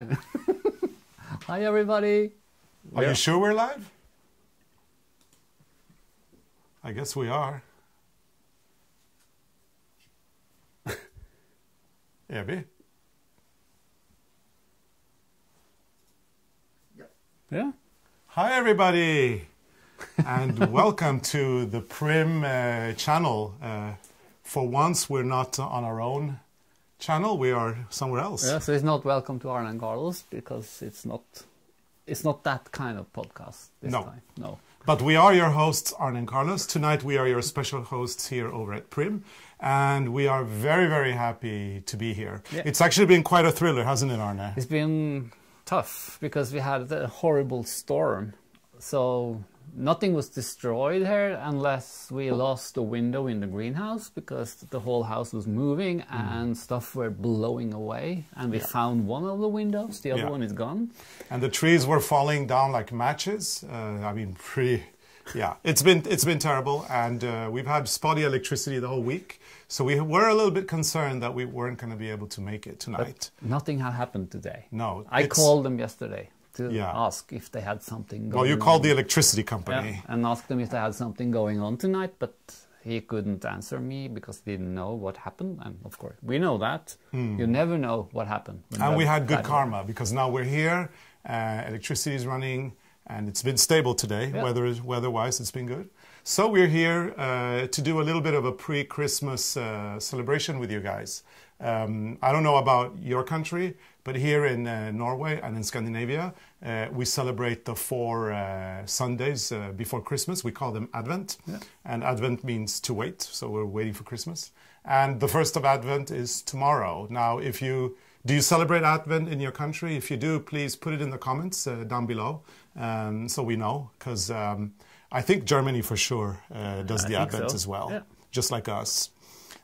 Hi everybody. Are you sure we're live? I guess we are. Abby? Yeah. Hi everybody and welcome to the Prim channel. For once we're not on our own channel, we are somewhere else. Yeah, so it's not welcome to Arne Carlos because it's not that kind of podcast this time. No. But we are your hosts, Arne and Carlos. Tonight we are your special hosts here over at Prim, and we are very, very happy to be here. Yeah. It's actually been quite a thriller, hasn't it, Arne? It's been tough because we had a horrible storm. So nothing was destroyed here unless we lost a window in the greenhouse because the whole house was moving and stuff were blowing away. And we found one of the windows, the other one is gone. And the trees were falling down like matches. I mean, it's been terrible, and we've had spotty electricity the whole week. So we were a little bit concerned that we weren't going to be able to make it tonight. But nothing had happened today. No. I called them yesterday to ask if they had something going on. Well, you called the electricity company. And asked them if they had something going on tonight, but he couldn't answer me because he didn't know what happened. And of course, we know that. You never know what happened. And we had good karma because now we're here, electricity is running, and it's been stable today. Weather-wise, it's been good. So we're here to do a little bit of a pre-Christmas celebration with you guys. I don't know about your country, but here in Norway and in Scandinavia, we celebrate the 4 Sundays before Christmas. We call them Advent, and Advent means to wait, so we're waiting for Christmas. And the first of Advent is tomorrow. Now, do you celebrate Advent in your country? If you do, please put it in the comments down below, so we know, because I think Germany for sure does the Advent as well, just like us.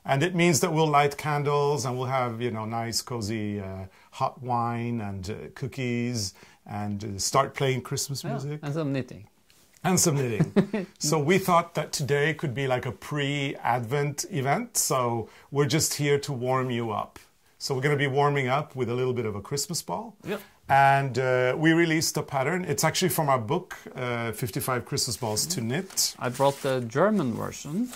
And it means that we'll light candles and we'll have, nice, cozy hot wine and cookies and start playing Christmas music. And some knitting. And some knitting. So we thought that today could be like a pre-Advent event. So we're just here to warm you up. So we're going to be warming up with a little bit of a Christmas ball. Yep. And we released a pattern. It's actually from our book, 55 Christmas Balls to Knit. I brought the German version.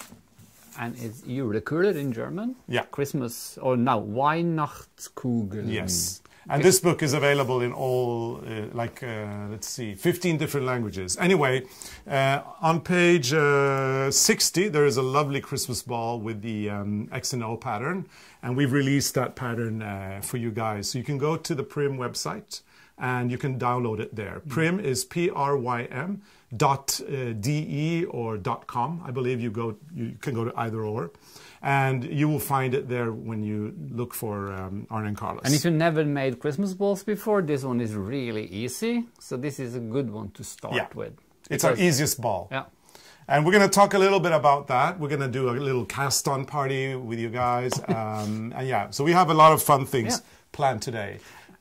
And you recorded in German? Yeah. Christmas, or now, Weihnachtskugeln. Yes. And this book is available in all, let's see, 15 different languages. Anyway, on page 60, there is a lovely Christmas ball with the X and O pattern. And we've released that pattern for you guys. So you can go to the Prim website and you can download it there. Prim is Prym. .de or .com. I believe you can go to either or, and you will find it there when you look for Arne Carlos. And if you never made Christmas balls before, this one is really easy. So this is a good one to start with. It's our easiest ball. Yeah. And we're going to talk a little bit about that. We're going to do a little cast-on party with you guys. And so we have a lot of fun things planned today.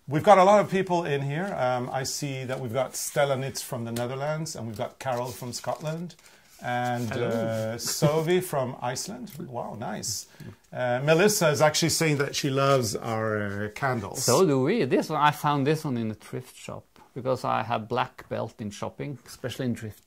We've got a lot of people in here. I see that we've got Stella Knits from the Netherlands, and we've got Carol from Scotland, and Sovi from Iceland. Wow, nice. Melissa is actually saying that she loves our candles. So do we. This one, I found this one in a thrift shop because I have black belt in shopping, especially in thrift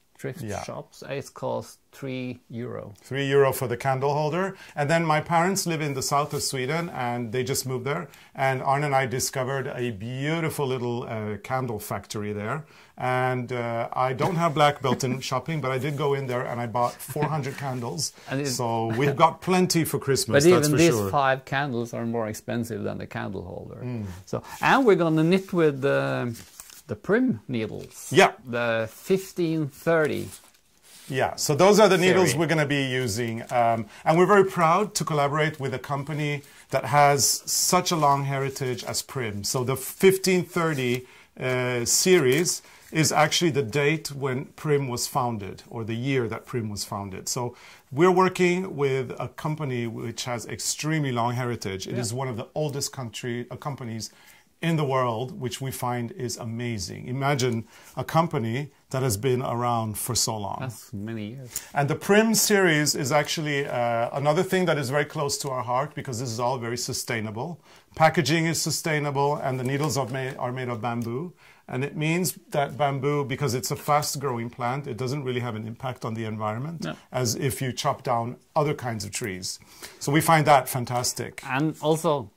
shops. It costs €3. €3 for the candle holder. And then my parents live in the south of Sweden and they just moved there. And Arne and I discovered a beautiful little candle factory there. And I don't have black belt in shopping, but I did go in there and I bought 400 candles. So we've got plenty for Christmas, but even these 5 candles are more expensive than the candle holder. So, and we're going to knit with the Prim Needles. Yeah. The 1530. Yeah, so those are the needles we're going to be using. And we're very proud to collaborate with a company that has such a long heritage as Prim. So the 1530 series is actually the date when Prim was founded, or the year that Prim was founded. So we're working with a company which has extremely long heritage. It is one of the oldest companies in the world, which we find is amazing. Imagine a company that has been around for so long. That's many years. And the Prym series is actually another thing that is very close to our heart, because this is all very sustainable. Packaging is sustainable, and the needles are made of bamboo. And it means that bamboo, because it's a fast-growing plant, it doesn't really have an impact on the environment, as if you chop down other kinds of trees. So we find that fantastic. And also,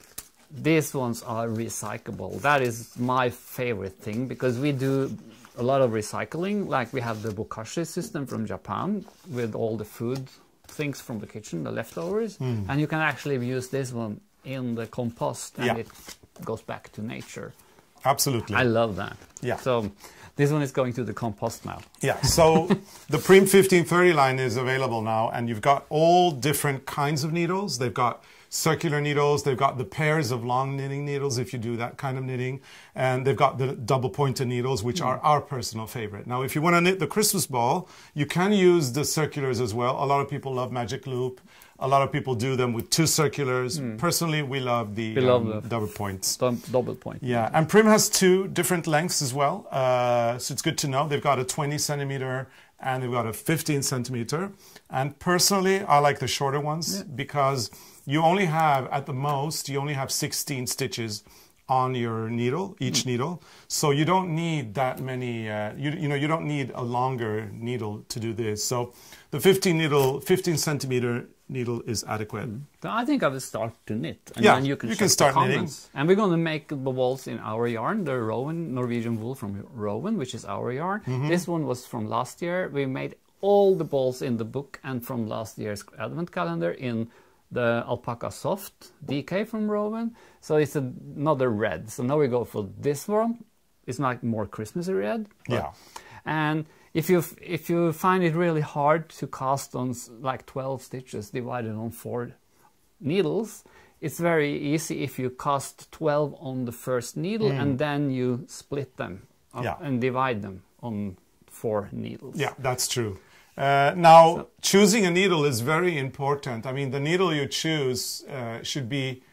these ones are recyclable. That is my favorite thing, because we do a lot of recycling. Like we have the bokashi system from Japan with all the food things from the kitchen, the leftovers. And you can actually use this one in the compost, and it goes back to nature. Absolutely. I love that. Yeah. So this one is going to the compost now. Yeah. So the Prym 1530 line is available now, and you've got all different kinds of needles. They've got circular needles, they've got the pairs of long knitting needles if you do that kind of knitting, and they've got the double pointed needles, which are our personal favorite. Now, if you want to knit the Christmas ball, you can use the circulars as well. A lot of people love Magic Loop. A lot of people do them with 2 circulars. Personally, we love the double points. Double point. Yeah, and Prym has 2 different lengths as well, so it's good to know. They've got a 20 centimeter and they've got a 15 centimeter. And personally, I like the shorter ones because you only have, at the most, you only have 16 stitches on your needle, each needle. So you don't need that many, you don't need a longer needle to do this. So the 15 centimeter needle is adequate. I think I will start to knit. And yeah, then you can start knitting. And we're going to make the balls in our yarn, the Rowan, Norwegian wool from Rowan, which is our yarn. This one was from last year. We made all the balls in the book and from last year's advent calendar in the Alpaca Soft DK from Rowan. So it's another red. So now we go for this one. It's like more Christmassy red. Yeah. And if you find it really hard to cast on like 12 stitches divided on 4 needles, it's very easy if you cast 12 on the first needle and then you split them and divide them on 4 needles. Yeah, that's true. Now, choosing a needle is very important. I mean, the needle you choose should be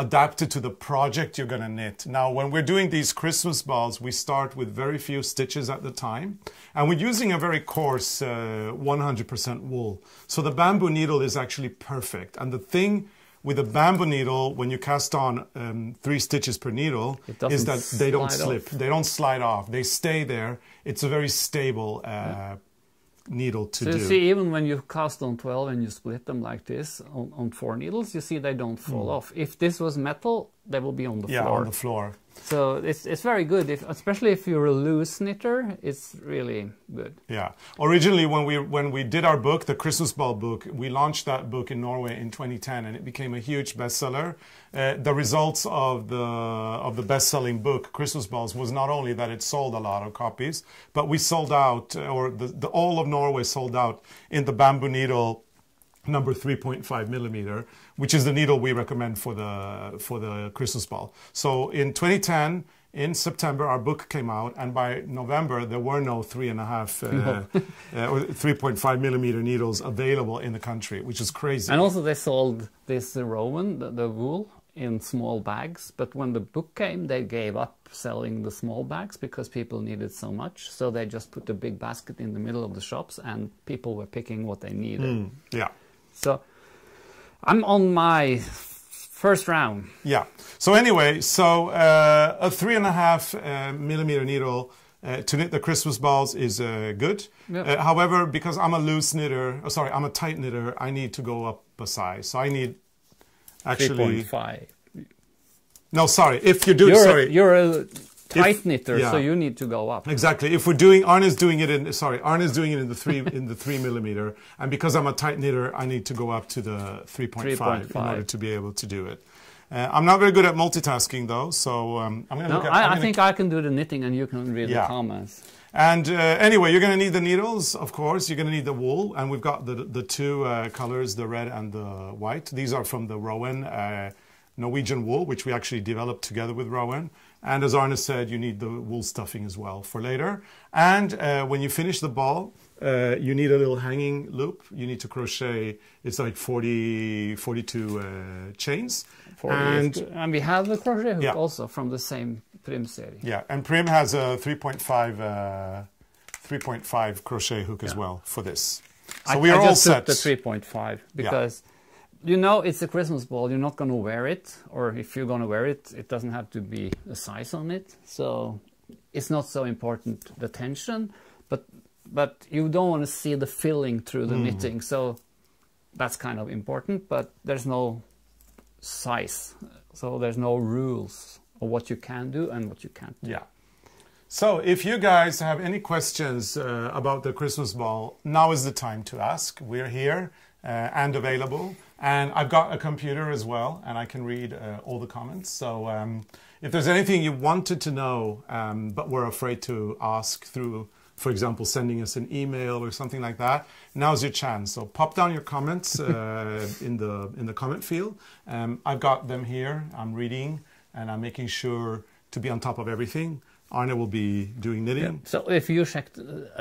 adapted to the project you're going to knit. Now, when we're doing these Christmas balls, we start with very few stitches at the time. And we're using a very coarse 100% wool. So the bamboo needle is actually perfect. And the thing with a bamboo needle, when you cast on 3 stitches per needle, is that they don't slip. They don't slide off. They stay there. It's a very stable needle to do. So you see, even when you cast on 12 and you split them like this on 4 needles, you see they don't fall off. If this was metal, they will be on the floor. Yeah, on the floor. So it's very good, especially if you're a loose knitter. It's really good. Yeah. Originally, when we did our book, the Christmas Ball book, we launched that book in Norway in 2010, and it became a huge bestseller. The results of the best-selling book, Christmas Balls, was not only that it sold a lot of copies, but we sold out, or the all of Norway sold out in the bamboo needle number 3.5 millimeter, which is the needle we recommend for the Christmas ball. So in 2010, in September, our book came out, and by November, there were no 3.5 or 3.5 millimeter needles available in the country, which is crazy. And also they sold this Rowan, the wool, in small bags, but when the book came, they gave up selling the small bags because people needed so much. So they just put a big basket in the middle of the shops, and people were picking what they needed. Yeah. So I'm on my first round. Yeah. So anyway, so a 3.5 millimeter needle to knit the Christmas balls is good. Yep. However, because I'm a loose knitter, I'm a tight knitter, I need to go up a size. So I need actually 3.5. No, sorry. If you're doing, you're a tight knitter, so you need to go up. Exactly. If we're doing, Arne's doing it in the 3 millimeter, and because I'm a tight knitter, I need to go up to the 3.5 in order to be able to do it. I'm not very good at multitasking though, so I'm going to look at. I think I can do the knitting, and you can read the comments. And anyway, you're going to need the needles, of course. You're going to need the wool, and we've got the 2 colors, the red and the white. These are from the Rowan Norwegian wool, which we actually developed together with Rowan. And as Arne said, you need the wool stuffing as well for later. And when you finish the ball, you need a little hanging loop. You need to crochet, it's like 42 chains. And we have a crochet hook yeah. also from the same Prym series. Yeah, and Prym has a 3.5 crochet hook as well for this. So we are all set. I just took the 3.5 because you know it's a Christmas ball. You're not going to wear it, or if you're going to wear it, it doesn't have to be a size on it. So it's not so important, the tension, but you don't want to see the filling through the knitting. So that's kind of important, but there's no size. So there's no rules of what you can do and what you can't do. Yeah. So if you guys have any questions about the Christmas ball, now is the time to ask. We're here and available. And I've got a computer as well, and I can read all the comments. So if there's anything you wanted to know, but were afraid to ask through, for example, sending us an email or something like that, now's your chance. So pop down your comments in the comment field. I've got them here. I'm reading, and I'm making sure to be on top of everything. Arne will be doing knitting. Yeah. So if you check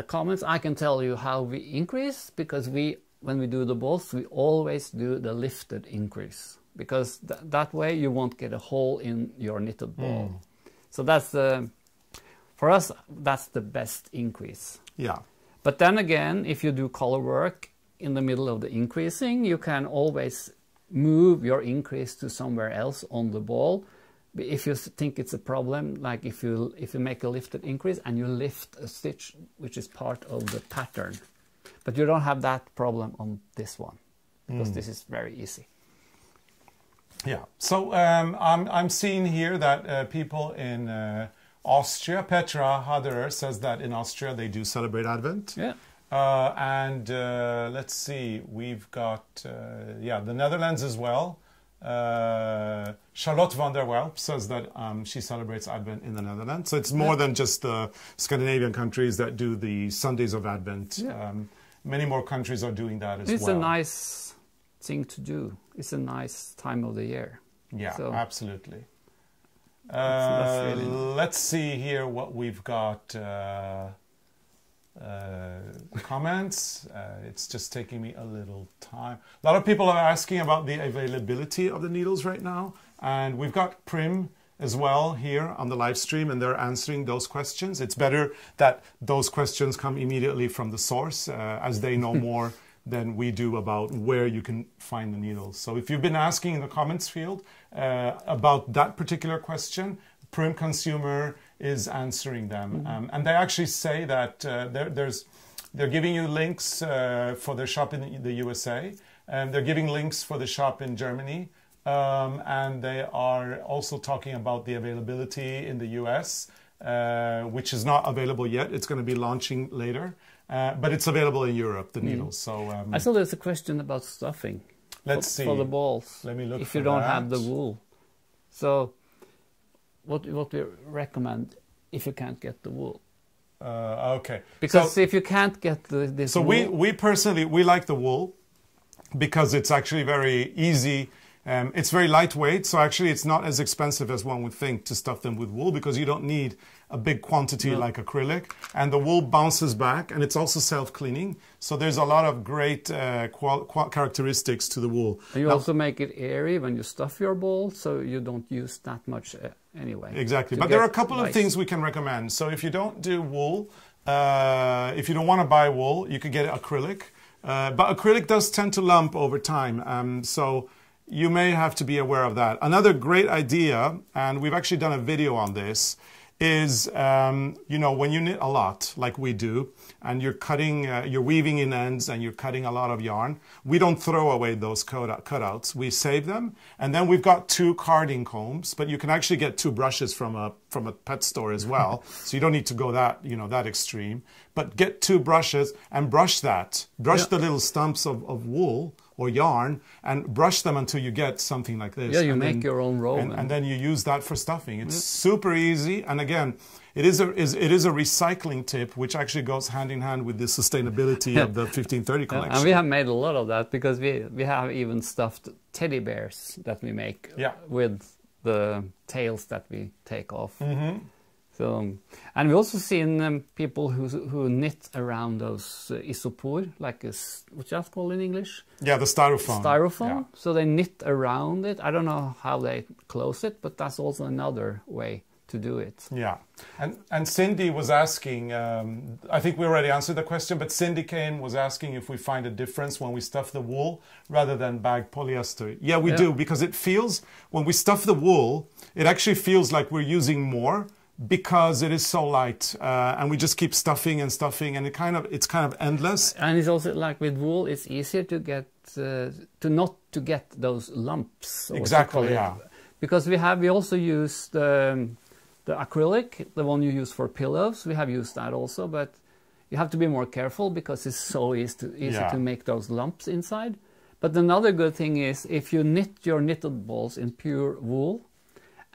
comments, I can tell you how we increase, because when we do the balls, we always do the lifted increase, because that way you won't get a hole in your knitted ball. So that's for us, that's the best increase. Yeah. But then again, if you do color work in the middle of the increasing, you can always move your increase to somewhere else on the ball. If you think it's a problem, like if you make a lifted increase and you lift a stitch, which is part of the pattern, but you don't have that problem on this one, because this is very easy. Yeah. So I'm seeing here that people in Austria, Petra Haderer says that in Austria they do celebrate Advent. Yeah. And let's see, we've got the Netherlands as well. Charlotte van der Welp says that she celebrates Advent in the Netherlands. So it's more than just the Scandinavian countries that do the Sundays of Advent. Yeah. Many more countries are doing that as well. It's a nice thing to do. It's a nice time of the year. Yeah, so absolutely. That's really nice. Let's see here what we've got. Comments. It's just taking me a little time. A lot of people are asking about the availability of the needles right now, and we've got Prym as well here on the live stream, and they're answering those questions. It's better that those questions come immediately from the source, as they know more than we do about where you can find the needles. So if you've been asking in the comments field about that particular question, Prym Consumer is answering them. And they actually say that they're giving you links for their shop in the USA, and they're giving links for the shop in Germany, and they are also talking about the availability in the US, which is not available yet. It's going to be launching later, but it's available in Europe, the needles. So I saw there's a question about stuffing. Let's see. For the balls. Let me look if for you don't that. have the wool. So what we recommend if you can't get the wool. Okay. Because if you can't get this so wool... we personally, we like the wool because it's actually very easy. It's very lightweight, so actually it's not as expensive as one would think to stuff them with wool, because you don't need a big quantity like acrylic, and the wool bounces back, and it's also self-cleaning. So there's a lot of great characteristics to the wool. And you also make it airy when you stuff your ball, so you don't use that much anyway. Exactly, but there are a couple of things we can recommend. So if you don't do wool, if you don't want to buy wool, you could get acrylic. But acrylic does tend to lump over time, so you may have to be aware of that. Another great idea, and we've actually done a video on this, is, you know, when you knit a lot, like we do, and you're cutting, you're weaving in ends and you're cutting a lot of yarn, we don't throw away those cutouts. We save them. And then we've got 2 carding combs, but you can actually get 2 brushes from a pet store as well. So you don't need to go that, you know, that extreme. But get 2 brushes and brush that. Brush the little stumps of wool or yarn and brush them until you get something like this. Yeah, you make your own roll. And then you use that for stuffing. It's super easy. And again, it is a recycling tip, which actually goes hand in hand with the sustainability of the 1530 collection. And we have made a lot of that, because we have even stuffed teddy bears that we make with the tails that we take off. So, and we also seen people who knit around those isopor, like what's that called in English? Yeah, the styrofoam. Styrofoam. Yeah. So they knit around it. I don't know how they close it, but that's also another way to do it. Yeah, and Cindy was asking, I think we already answered the question, but Cindy Kane was asking if we find a difference when we stuff the wool rather than bag polyester. Yeah, we do, because it feels, when we stuff the wool, it actually feels like we're using more because it is so light, and we just keep stuffing and stuffing, and it's kind of endless. And it's also like with wool, it's easier to get not to get those lumps. Exactly, yeah. Because we also use the acrylic, the one you use for pillows. We have used that also, but you have to be more careful because it's so easy to make those lumps inside. But another good thing is if you knit your knitted balls in pure wool,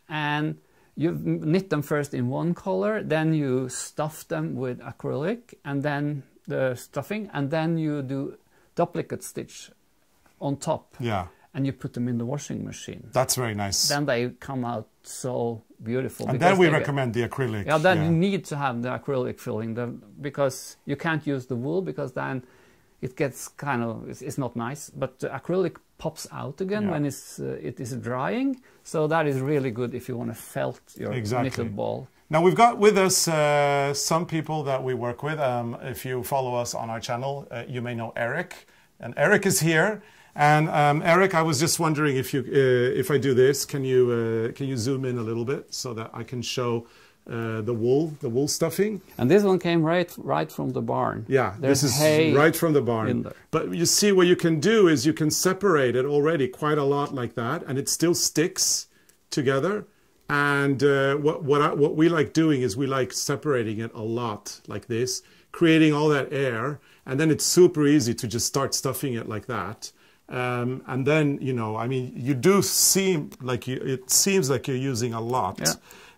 and you knit them first in one color, then you stuff them with acrylic, and then the stuffing, and then you do duplicate stitch on top. Yeah. And you put them in the washing machine. That's very nice. Then they come out so beautiful. And then we recommend the acrylic. Yeah, then you need to have the acrylic filling because you can't use the wool, because then it gets it's not nice. But the acrylic pops out again when it is drying. So that is really good if you want to felt your knitted ball. Now we've got with us some people that we work with. If you follow us on our channel, you may know Eric. And Eric is here. And Eric, I was just wondering if I do this, can you zoom in a little bit so that I can show the wool stuffing? And this one came right from the barn. Yeah, There's this is hay right from the barn. in there. But you see, what you can do is you can separate it already quite a lot like that, and it still sticks together. And what we like doing is we like separating it a lot like this, creating all that air, and then it's super easy to just start stuffing it like that. And then, you know, I mean, you do seem like it seems like you're using a lot,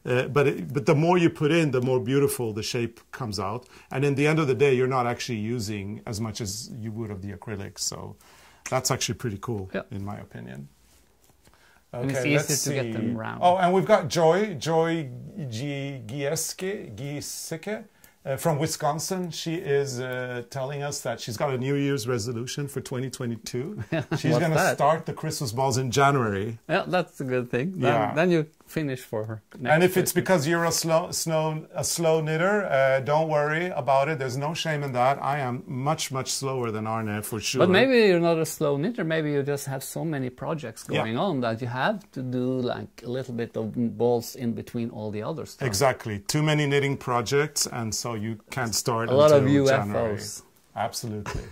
but the more you put in, the more beautiful the shape comes out. And in the end of the day, you're not actually using as much as you would of the acrylic. So that's actually pretty cool, in my opinion. Okay, and it's easy to get them round. Oh, and we've got Joy Giesecke. From Wisconsin. She is telling us that she's got a New Year's resolution for 2022. She's going to start the Christmas balls in January. Yeah, that's a good thing. Then you finish for her. And if it's because you're a slow knitter, don't worry about it. There's no shame in that. I am much slower than Arne for sure. But maybe you're not a slow knitter. Maybe you just have so many projects going on that you have to do like a little bit of balls in between all the other stuff. Exactly. Too many knitting projects, and so you can't start a lot of UFOs. January. Absolutely.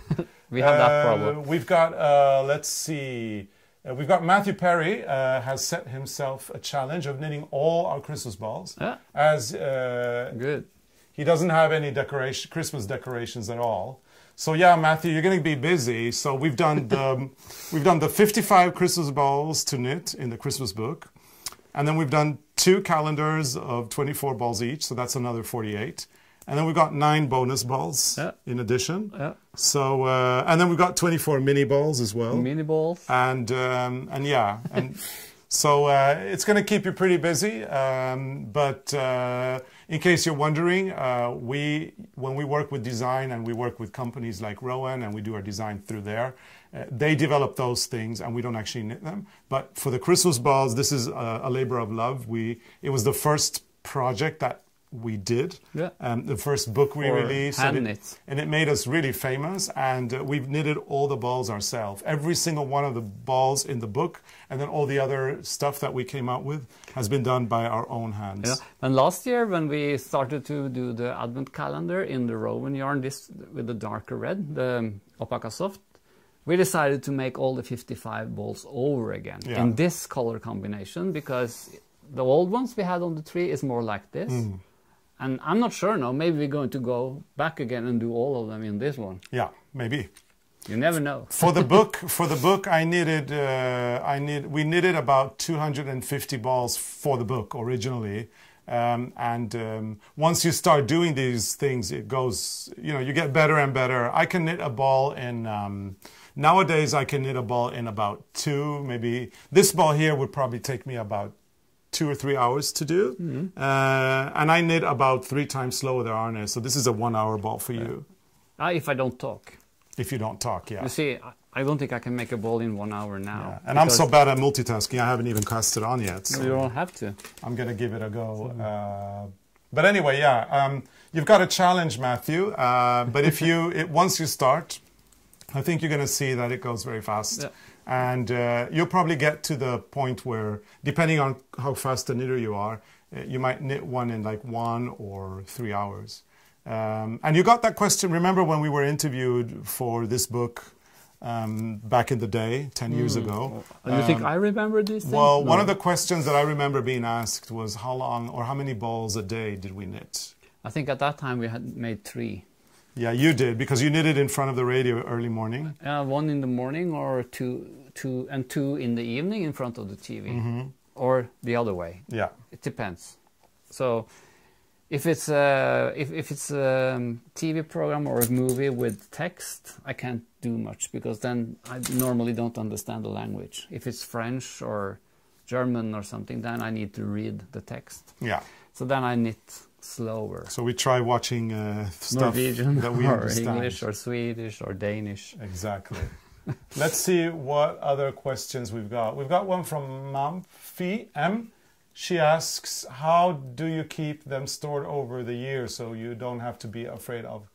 We have that problem. We've got, let's see, we've got Matthew Perry has set himself a challenge of knitting all our Christmas balls. As good. He doesn't have any Christmas decorations at all. So yeah, Matthew, you're going to be busy. So we've done the 55 Christmas balls to knit in the Christmas book, and then we've done 2 calendars of 24 balls each. So that's another 48. And then we've got 9 bonus balls in addition. So and then we've got 24 mini balls as well. Mini balls. And so it's going to keep you pretty busy. But in case you're wondering, when we work with design and we work with companies like Rowan and we do our design through there, they develop those things and we don't actually knit them. But for the Christmas balls, this is a labor of love. It was the first project that we did, the first book we released, and it made us really famous, and we've knitted all the balls ourselves. Every single one of the balls in the book, and then all the other stuff that we came out with has been done by our own hands. Yeah. And last year when we started to do the advent calendar in the Rowan yarn, this with the darker red, the Alpaca Soft, we decided to make all the 55 balls over again in this color combination, because the old ones we had on the tree is more like this. And I'm not sure now, maybe we're going to go back again and do all of them in this one. Yeah, maybe. You never know. For the book, we knitted about 250 balls for the book originally. Once you start doing these things, it goes, you get better and better. I can knit a ball in, nowadays I can knit a ball in about 2, maybe. This ball here would probably take me about 2 or 3 hours to do. And I knit about 3 times slower than Arne. So this is a 1 hour ball for you. If I don't talk. If you don't talk, yeah. You see, I don't think I can make a ball in 1 hour now. Yeah. And I'm so bad at multitasking, I haven't even cast it on yet. So you don't have to. I'm going to give it a go. But anyway, yeah, you've got a challenge, Matthew. But if once you start, I think you're going to see that it goes very fast. Yeah. And you'll probably get to the point where, depending on how fast a knitter you are, you might knit one in like 1 or 3 hours. And you got that question, remember when we were interviewed for this book back in the day, 10 years ago. You think I remember this thing? Well, one of the questions that I remember being asked was how long or how many balls a day did we knit? I think at that time we had made 3. Yeah, you did, because you knitted in front of the radio early morning. 1 in the morning or 2 in the evening in front of the TV. Or the other way. Yeah. It depends. So if it's a TV program or a movie with text, I can't do much because then I normally don't understand the language. If it's French or German or something, then I need to read the text. Yeah. So then I knit slower. So we try watching stuff Norwegian that we or understand. English or Swedish or Danish. Exactly. Let's see what other questions we've got. We've got one from Mamfi M. She asks, how do you keep them stored over the year so you don't have to be afraid of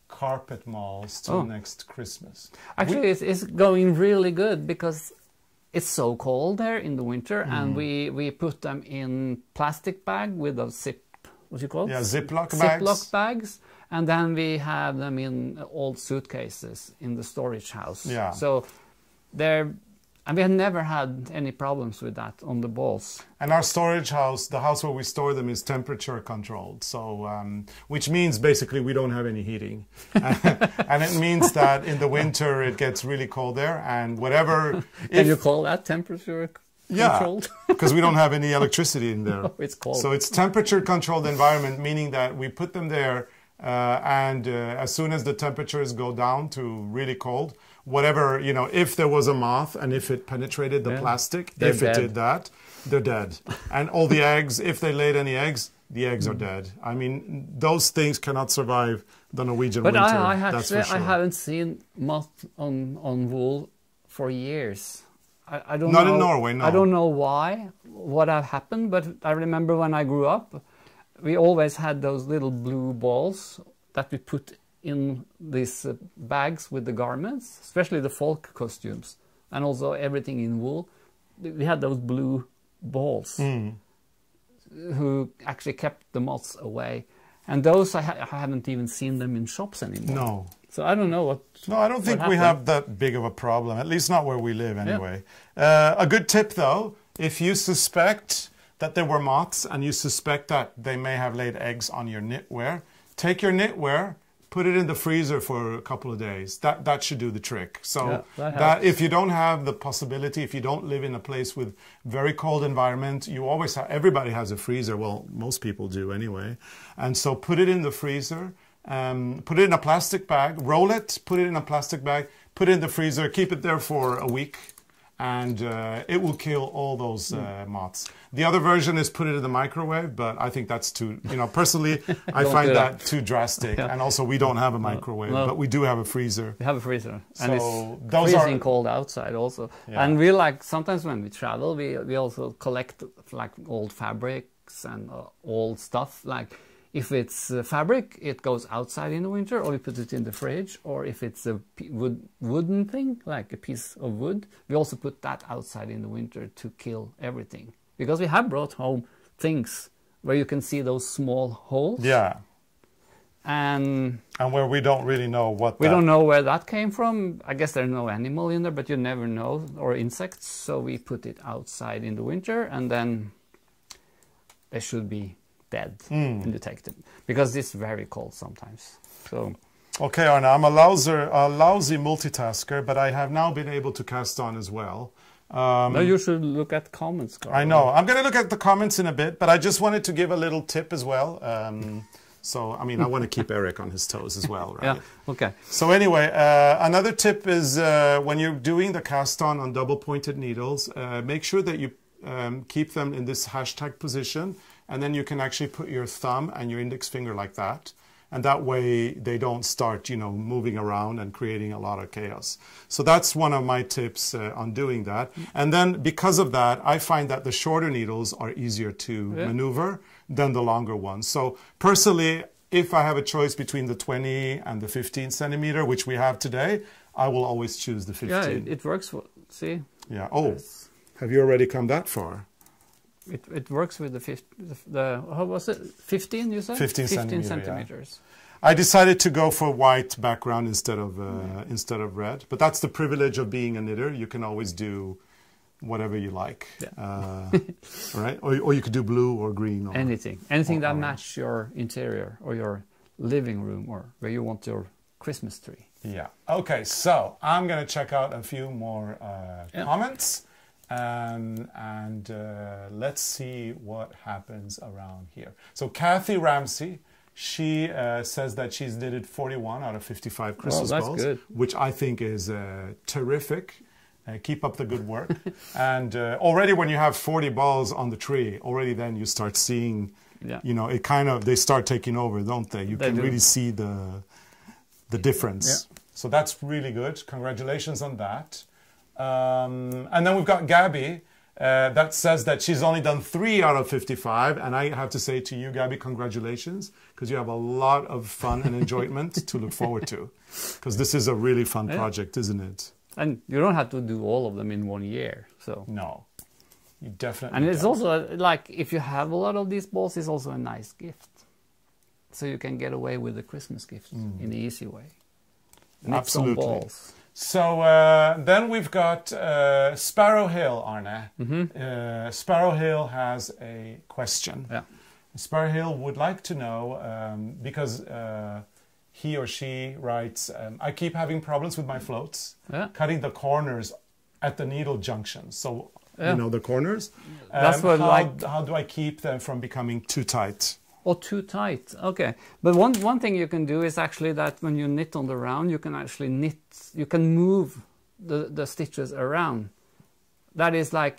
carpet moths till next Christmas? Actually, it's going really good because it's so cold there in the winter, and we put them in plastic bag with a what's it called? Yeah, Ziploc bags. Ziploc bags, and then we have them in old suitcases in the storage house. Yeah. So and we have never had any problems with that on the balls. And our storage house, the house where we store them, is temperature controlled. So, which means basically we don't have any heating. And it means that in the winter it gets really cold there, and whatever... Can you call that temperature controlled? Yeah, because we don't have any electricity in there. No, it's cold. So it's temperature controlled environment, meaning that we put them there and as soon as the temperatures go down to really cold, whatever, if there was a moth and if it penetrated the plastic, it did that, they're dead. And all the eggs, if they laid any eggs, the eggs are dead. I mean, those things cannot survive the Norwegian winter, that's for sure. I haven't seen moth on wool for years. I don't Not know, in Norway, no. I don't know what have happened, but I remember when I grew up, we always had those little blue balls that we put in these bags with the garments, especially the folk costumes, and also everything in wool. We had those blue balls who actually kept the moths away. And those, I haven't even seen them in shops anymore. No. So I don't know what... No, I don't think we have that big of a problem, at least not where we live anyway. Yeah. A good tip though, if you suspect that there were moths and you suspect that they may have laid eggs on your knitwear, take your knitwear, put it in the freezer for a couple of days. That should do the trick. So that if you don't have the possibility, if you don't live in a place with very cold environment, you always have, everybody has a freezer. Well, most people do anyway. And so put it in the freezer, put it in a plastic bag, roll it, put it in a plastic bag, put it in the freezer, keep it there for a week, and it will kill all those moths. The other version is put it in the microwave, but I think that's too, personally, I find that too drastic. Yeah. And also we don't have a microwave, but we do have a freezer. We have a freezer. So and it's freezing cold outside also. Yeah. And we sometimes when we travel, we also collect like old fabrics and old stuff. Like if it's fabric, it goes outside in the winter, or we put it in the fridge. Or if it's a wooden thing, like a piece of wood, we also put that outside in the winter to kill everything. Because we have brought home things where you can see those small holes. Yeah. And where we don't really know what we don't know where that came from. I guess there's no animal in there, but you never know, or insects. So we put it outside in the winter, and then they should be dead and detected, because it's very cold sometimes. So. Okay, Arne, I'm a lousy multitasker, but I have now been able to cast on as well. No, you should look at comments, Carl. I know. I'm going to look at the comments in a bit, but I just wanted to give a little tip as well. So, I mean, I want to keep Eric on his toes as well, right? Yeah, okay. So anyway, another tip is when you're doing the cast on double pointed needles, make sure that you keep them in this hashtag position, and then you can actually put your thumb and your index finger like that. And that way they don't start, you know, moving around and creating a lot of chaos. So that's one of my tips on doing that. And then because of that, I find that the shorter needles are easier to maneuver than the longer ones. So personally, if I have a choice between the 20 and the 15 centimeter, which we have today, I will always choose the 15. Yeah, it works for, see? Yeah. Oh, have you already come that far? It works with the how was it? 15, you said? 15 centimeters. Yeah. I decided to go for white background instead of red, but that's the privilege of being a knitter. You can always do whatever you like, right? Or you could do blue or green. Or, anything that matches your interior or your living room or where you want your Christmas tree. Yeah. Okay, so I'm going to check out a few more comments. And let's see what happens around here. So Kathy Ramsey, she says that she's knitted 41 out of 55 Christmas balls, good. which I think is terrific. Keep up the good work. And already when you have 40 balls on the tree, already then you start seeing, you know, it kind of, they start taking over, don't they? You can really see the difference. Yeah. So that's really good. Congratulations on that. And then we've got Gabby that says that she's only done 3 out of 55. And I have to say to you, Gabby, congratulations, because you have a lot of fun and enjoyment to look forward to. Because this is a really fun project, isn't it? And you don't have to do all of them in 1 year. So no, you definitely And it's also like, if you have a lot of these balls, it's also a nice gift. So you can get away with the Christmas gifts in an easy way. Absolutely. Some balls. So then we've got Sparrow Hill, Arne. Sparrow Hill has a question. Yeah. Sparrow Hill would like to know, because he or she writes, I keep having problems with my floats, cutting the corners at the needle junctions. So, you know, the corners. That's what how do I keep them from becoming too tight? Or too tight, okay. But one thing you can do is actually that when you knit on the round, you can actually knit, you can move the stitches around. That is like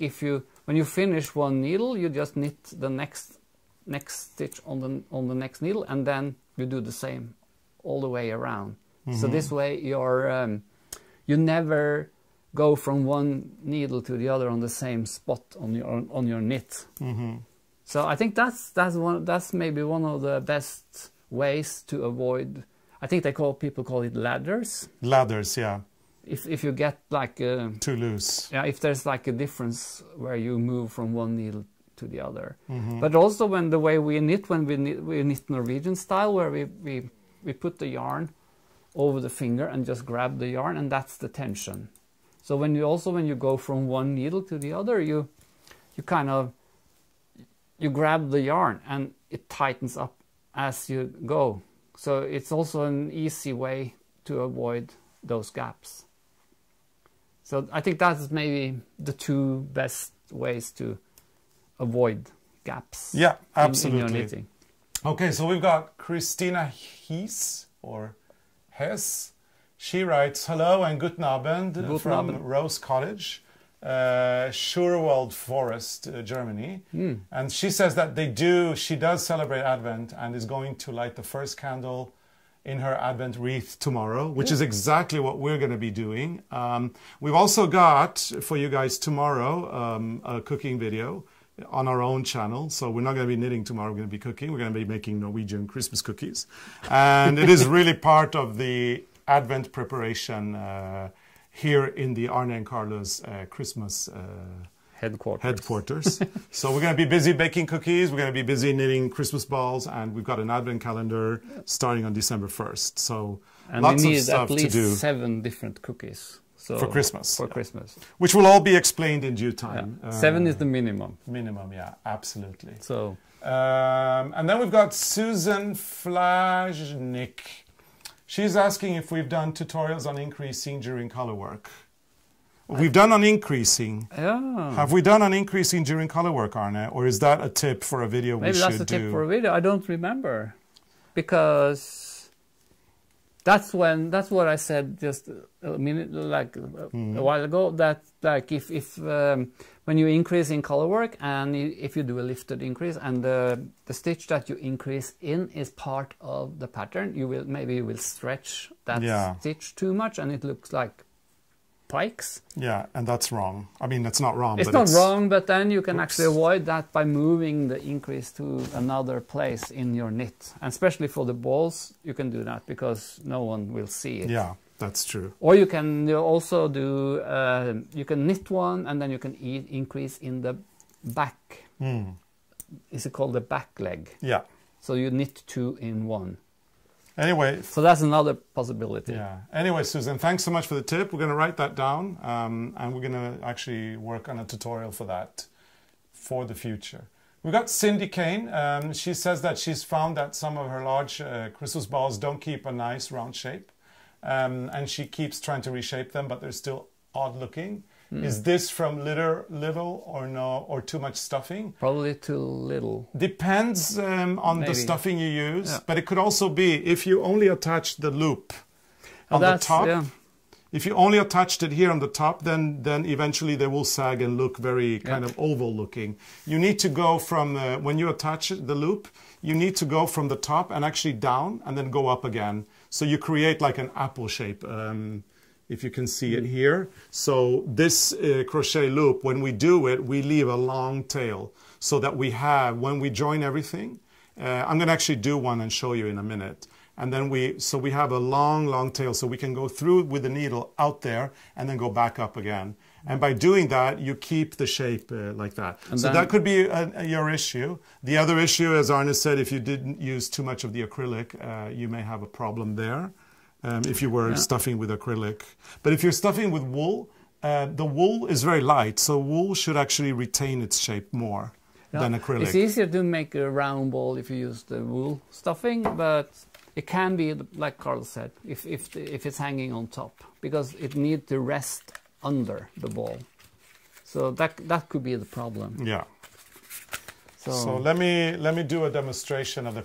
when you finish one needle, you just knit the next stitch on the next needle, and then you do the same all the way around. So this way you never go from one needle to the other on the same spot on your knit. So I think that's maybe one of the best ways to avoid. I think people call it ladders. Ladders, yeah. If you get like too loose. Yeah, if there's like a difference where you move from one needle to the other. But also when the way we knit, we knit Norwegian style, where we put the yarn over the finger and just grab the yarn, and that's the tension. So when you go from one needle to the other, you kind of grab the yarn and it tightens up as you go. So it's also an easy way to avoid those gaps. So I think that's maybe the 2 best ways to avoid gaps. Yeah, absolutely. In your knitting. Okay, so we've got Christina Hies, or Hess. She writes, hello and guten Abend from Rose Cottage. Schurwald Forest, Germany. And she says that she does celebrate Advent and is going to light the first candle in her Advent wreath tomorrow, which is exactly what we're going to be doing. We've also got, for you guys tomorrow, a cooking video on our own channel. So we're not going to be knitting tomorrow, we're going to be cooking. We're going to be making Norwegian Christmas cookies. And it is really part of the Advent preparation here in the Arne Carlos Christmas headquarters. So we're going to be busy baking cookies, we're going to be busy knitting Christmas balls, and we've got an Advent calendar starting on December 1st. So lots of stuff to do. And we need at least 7 different cookies. So for Christmas. For Christmas. Which will all be explained in due time. 7 is the minimum. Minimum, yeah, absolutely. So, and then we've got Susan Flajnik. She's asking if we've done tutorials on increasing during color work. We've done on increasing. Yeah. Have we done on increasing during color work, Arne? Or is that a tip for a video we should do? Maybe that's a tip for a video. I don't remember. Because that's what I said just a minute, like a while ago, that like if when you increase in color work, and if you do a lifted increase, and the stitch that you increase in is part of the pattern, you will stretch that stitch too much, and it looks like pikes. Yeah, and that's wrong. I mean, that's not wrong. It's not wrong, but then you can actually avoid that by moving the increase to another place in your knit. And especially for the balls, you can do that because no one will see it. Yeah, that's true. Or you can also do, you can knit one and then you can increase in the back. Is it called the back leg? Yeah. So you knit 2 in 1. Anyway, so that's another possibility. Yeah. Anyway, Susan, thanks so much for the tip. We're going to write that down, and we're going to actually work on a tutorial for that for the future. We've got Cindy Kane. She says that she's found that some of her large Christmas balls don't keep a nice round shape, and she keeps trying to reshape them, but they're still odd looking. Is this from little or no, or too much stuffing? Probably too little. Depends on the stuffing you use, but it could also be if you only attach the loop on the top. Yeah. If you only attached it here on the top, then eventually they will sag and look very kind of oval looking. You need to go from, when you attach the loop, you need to go from the top and actually down and then go up again. So you create like an apple shape. If you can see it here. So this crochet loop, when we do it, we leave a long tail so that we have, when we join everything, I'm going to actually do one and show you in a minute. And then we have a long tail so we can go through with the needle out there and then go back up again. And by doing that, you keep the shape like that. And so that could be your issue. The other issue, as Arne said, if you didn't use too much of the acrylic, you may have a problem there. If you were stuffing with acrylic. But if you're stuffing with wool, the wool is very light, so wool should actually retain its shape more than acrylic. It's easier to make a round ball if you use the wool stuffing, but it can be, like Carl said, if it's hanging on top, because it needs to rest under the ball. So that could be the problem. Yeah. So let me do a demonstration of the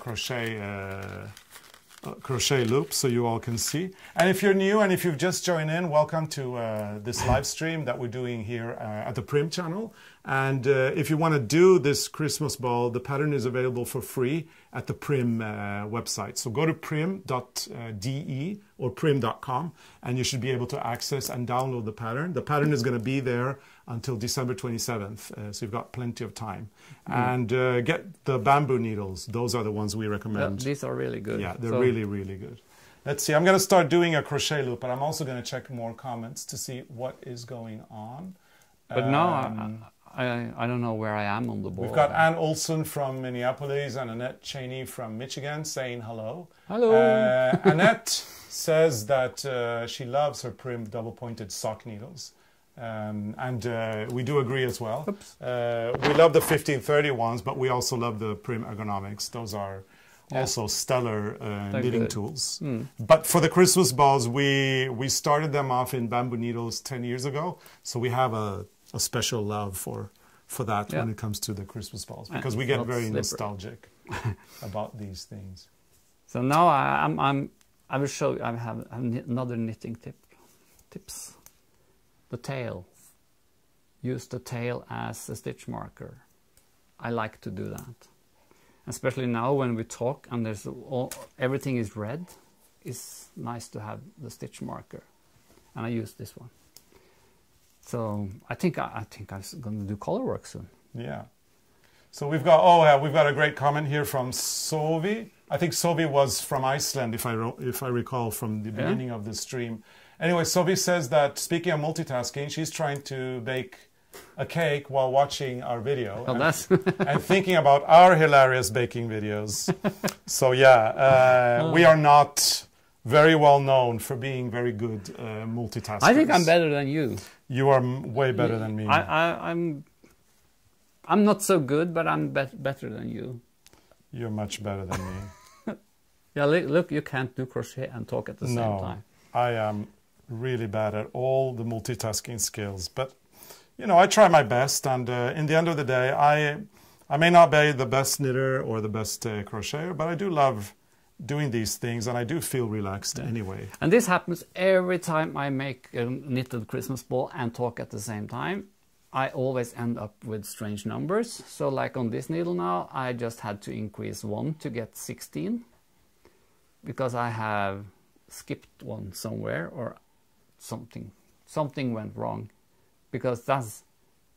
crochet loop so you all can see. And if you're new and if you've just joined in, welcome to this live stream that we're doing here at the Prim channel. And if you want to do this Christmas ball, the pattern is available for free at the Prim website. So go to prim.de or prim.com and you should be able to access and download the pattern. The pattern is going to be there until December 27th, so you've got plenty of time. And get the bamboo needles. Those are the ones we recommend. These are really good. Yeah, they're really good. Let's see, I'm going to start doing a crochet loop, but I'm also going to check more comments to see what is going on. But now I don't know where I am on the board. We've got Ann Olson from Minneapolis and Annette Cheney from Michigan saying hello. Hello. Annette says that she loves her Prim double-pointed sock needles. And we do agree as well. We love the 1530 ones, but we also love the Prim ergonomics. Those are also stellar knitting tools. But for the Christmas balls, we started them off in bamboo needles 10 years ago. So we have a special love for that when it comes to the Christmas balls, because we get very nostalgic about these things. So now I will show you. I have another knitting tips. The tail. Use the tail as a stitch marker. I like to do that, especially now when we talk and everything is red. It's nice to have the stitch marker, and I use this one. So I think I'm going to do color work soon. Yeah. So we've got a great comment here from Sovi. I think Sovi was from Iceland, if I recall from the beginning of the stream. Anyway, Sovi says that, speaking of multitasking, she's trying to bake a cake while watching our video and thinking about our hilarious baking videos. So yeah, we are not very well known for being very good multitaskers. I think I'm better than you. You are way better than me. I'm not so good, but I'm better than you. You're much better than me. Yeah, look, you can't do crochet and talk at the same time. I am really bad at all the multitasking skills, but you know, I try my best, and in the end of the day, I may not be the best knitter or the best crocheter, but I do love doing these things, and I do feel relaxed anyway. And this happens every time I make a knitted Christmas ball and talk at the same time. I always end up with strange numbers. So like on this needle now, I just had to increase 1 to get 16 because I have skipped one somewhere or something went wrong, because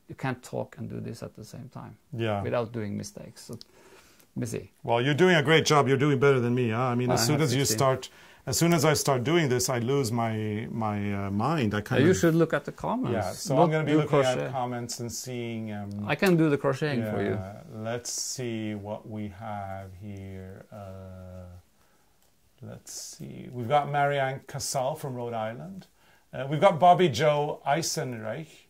you can't talk and do this at the same time without doing mistakes. So let me see. Well, you're doing a great job. You're doing better than me. Huh? I mean, as soon as I start doing this, I lose my mind. You should look at the comments. Yeah, so I'm going to be looking at comments and seeing. I can do the crocheting for you. Let's see what we have here. Let's see. We've got Marianne Casal from Rhode Island. We've got Bobby Joe Eisenreich.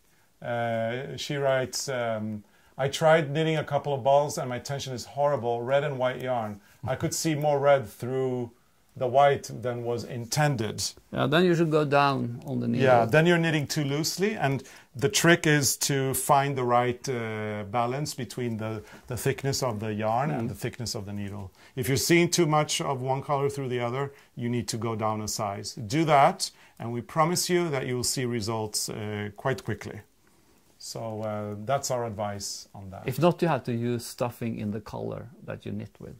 She writes, I tried knitting a couple of balls and my tension is horrible. Red and white yarn. I could see more red through the white than was intended. Yeah, then you should go down on the needle. Yeah, then you're knitting too loosely, and the trick is to find the right balance between the thickness of the yarn and the thickness of the needle. If you're seeing too much of one color through the other, you need to go down a size. Do that, and we promise you that you will see results quite quickly. So that's our advice on that. If not, you have to use stuffing in the color that you knit with,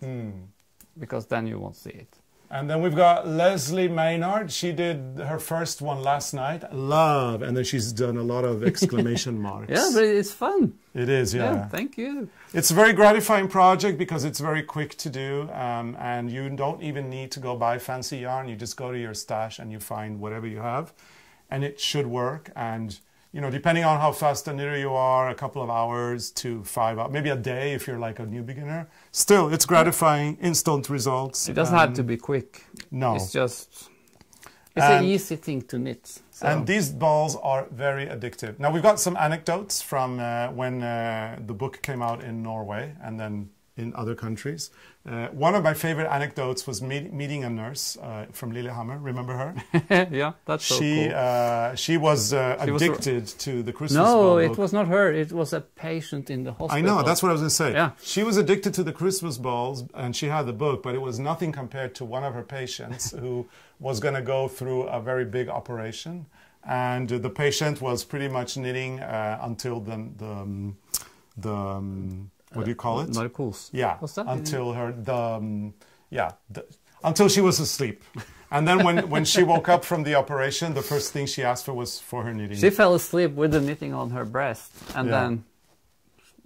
because then you won't see it. And then we've got Leslie Maynard. She did her first one last night. Love. And then she's done a lot of exclamation marks. Yeah, but it's fun. It is, yeah. Thank you. It's a very gratifying project because it's very quick to do. And you don't even need to go buy fancy yarn. You just go to your stash and you find whatever you have. And it should work. And you know, depending on how fast a knitter you are, a couple of hours to 5 hours, maybe a day if you're like a new beginner. Still, it's gratifying, instant results. It doesn't have to be quick. No. It's just, it's an easy thing to knit. So. And these balls are very addictive. Now, we've got some anecdotes from when the book came out in Norway and then in other countries. One of my favorite anecdotes was meeting a nurse from Lillehammer. Remember her? Yeah, that's so cool. She was addicted to the Christmas ball No, book. it was not her. It was a patient in the hospital. I know, that's what I was going to say. Yeah. She was addicted to the Christmas balls and she had the book, but it was nothing compared to one of her patients who was going to go through a very big operation. And the patient was pretty much knitting until what do you call it? Narcose. Yeah. What's that? Until her until she was asleep. And then when she woke up from the operation, the first thing she asked for was for her knitting. She fell asleep with the knitting on her breast, and then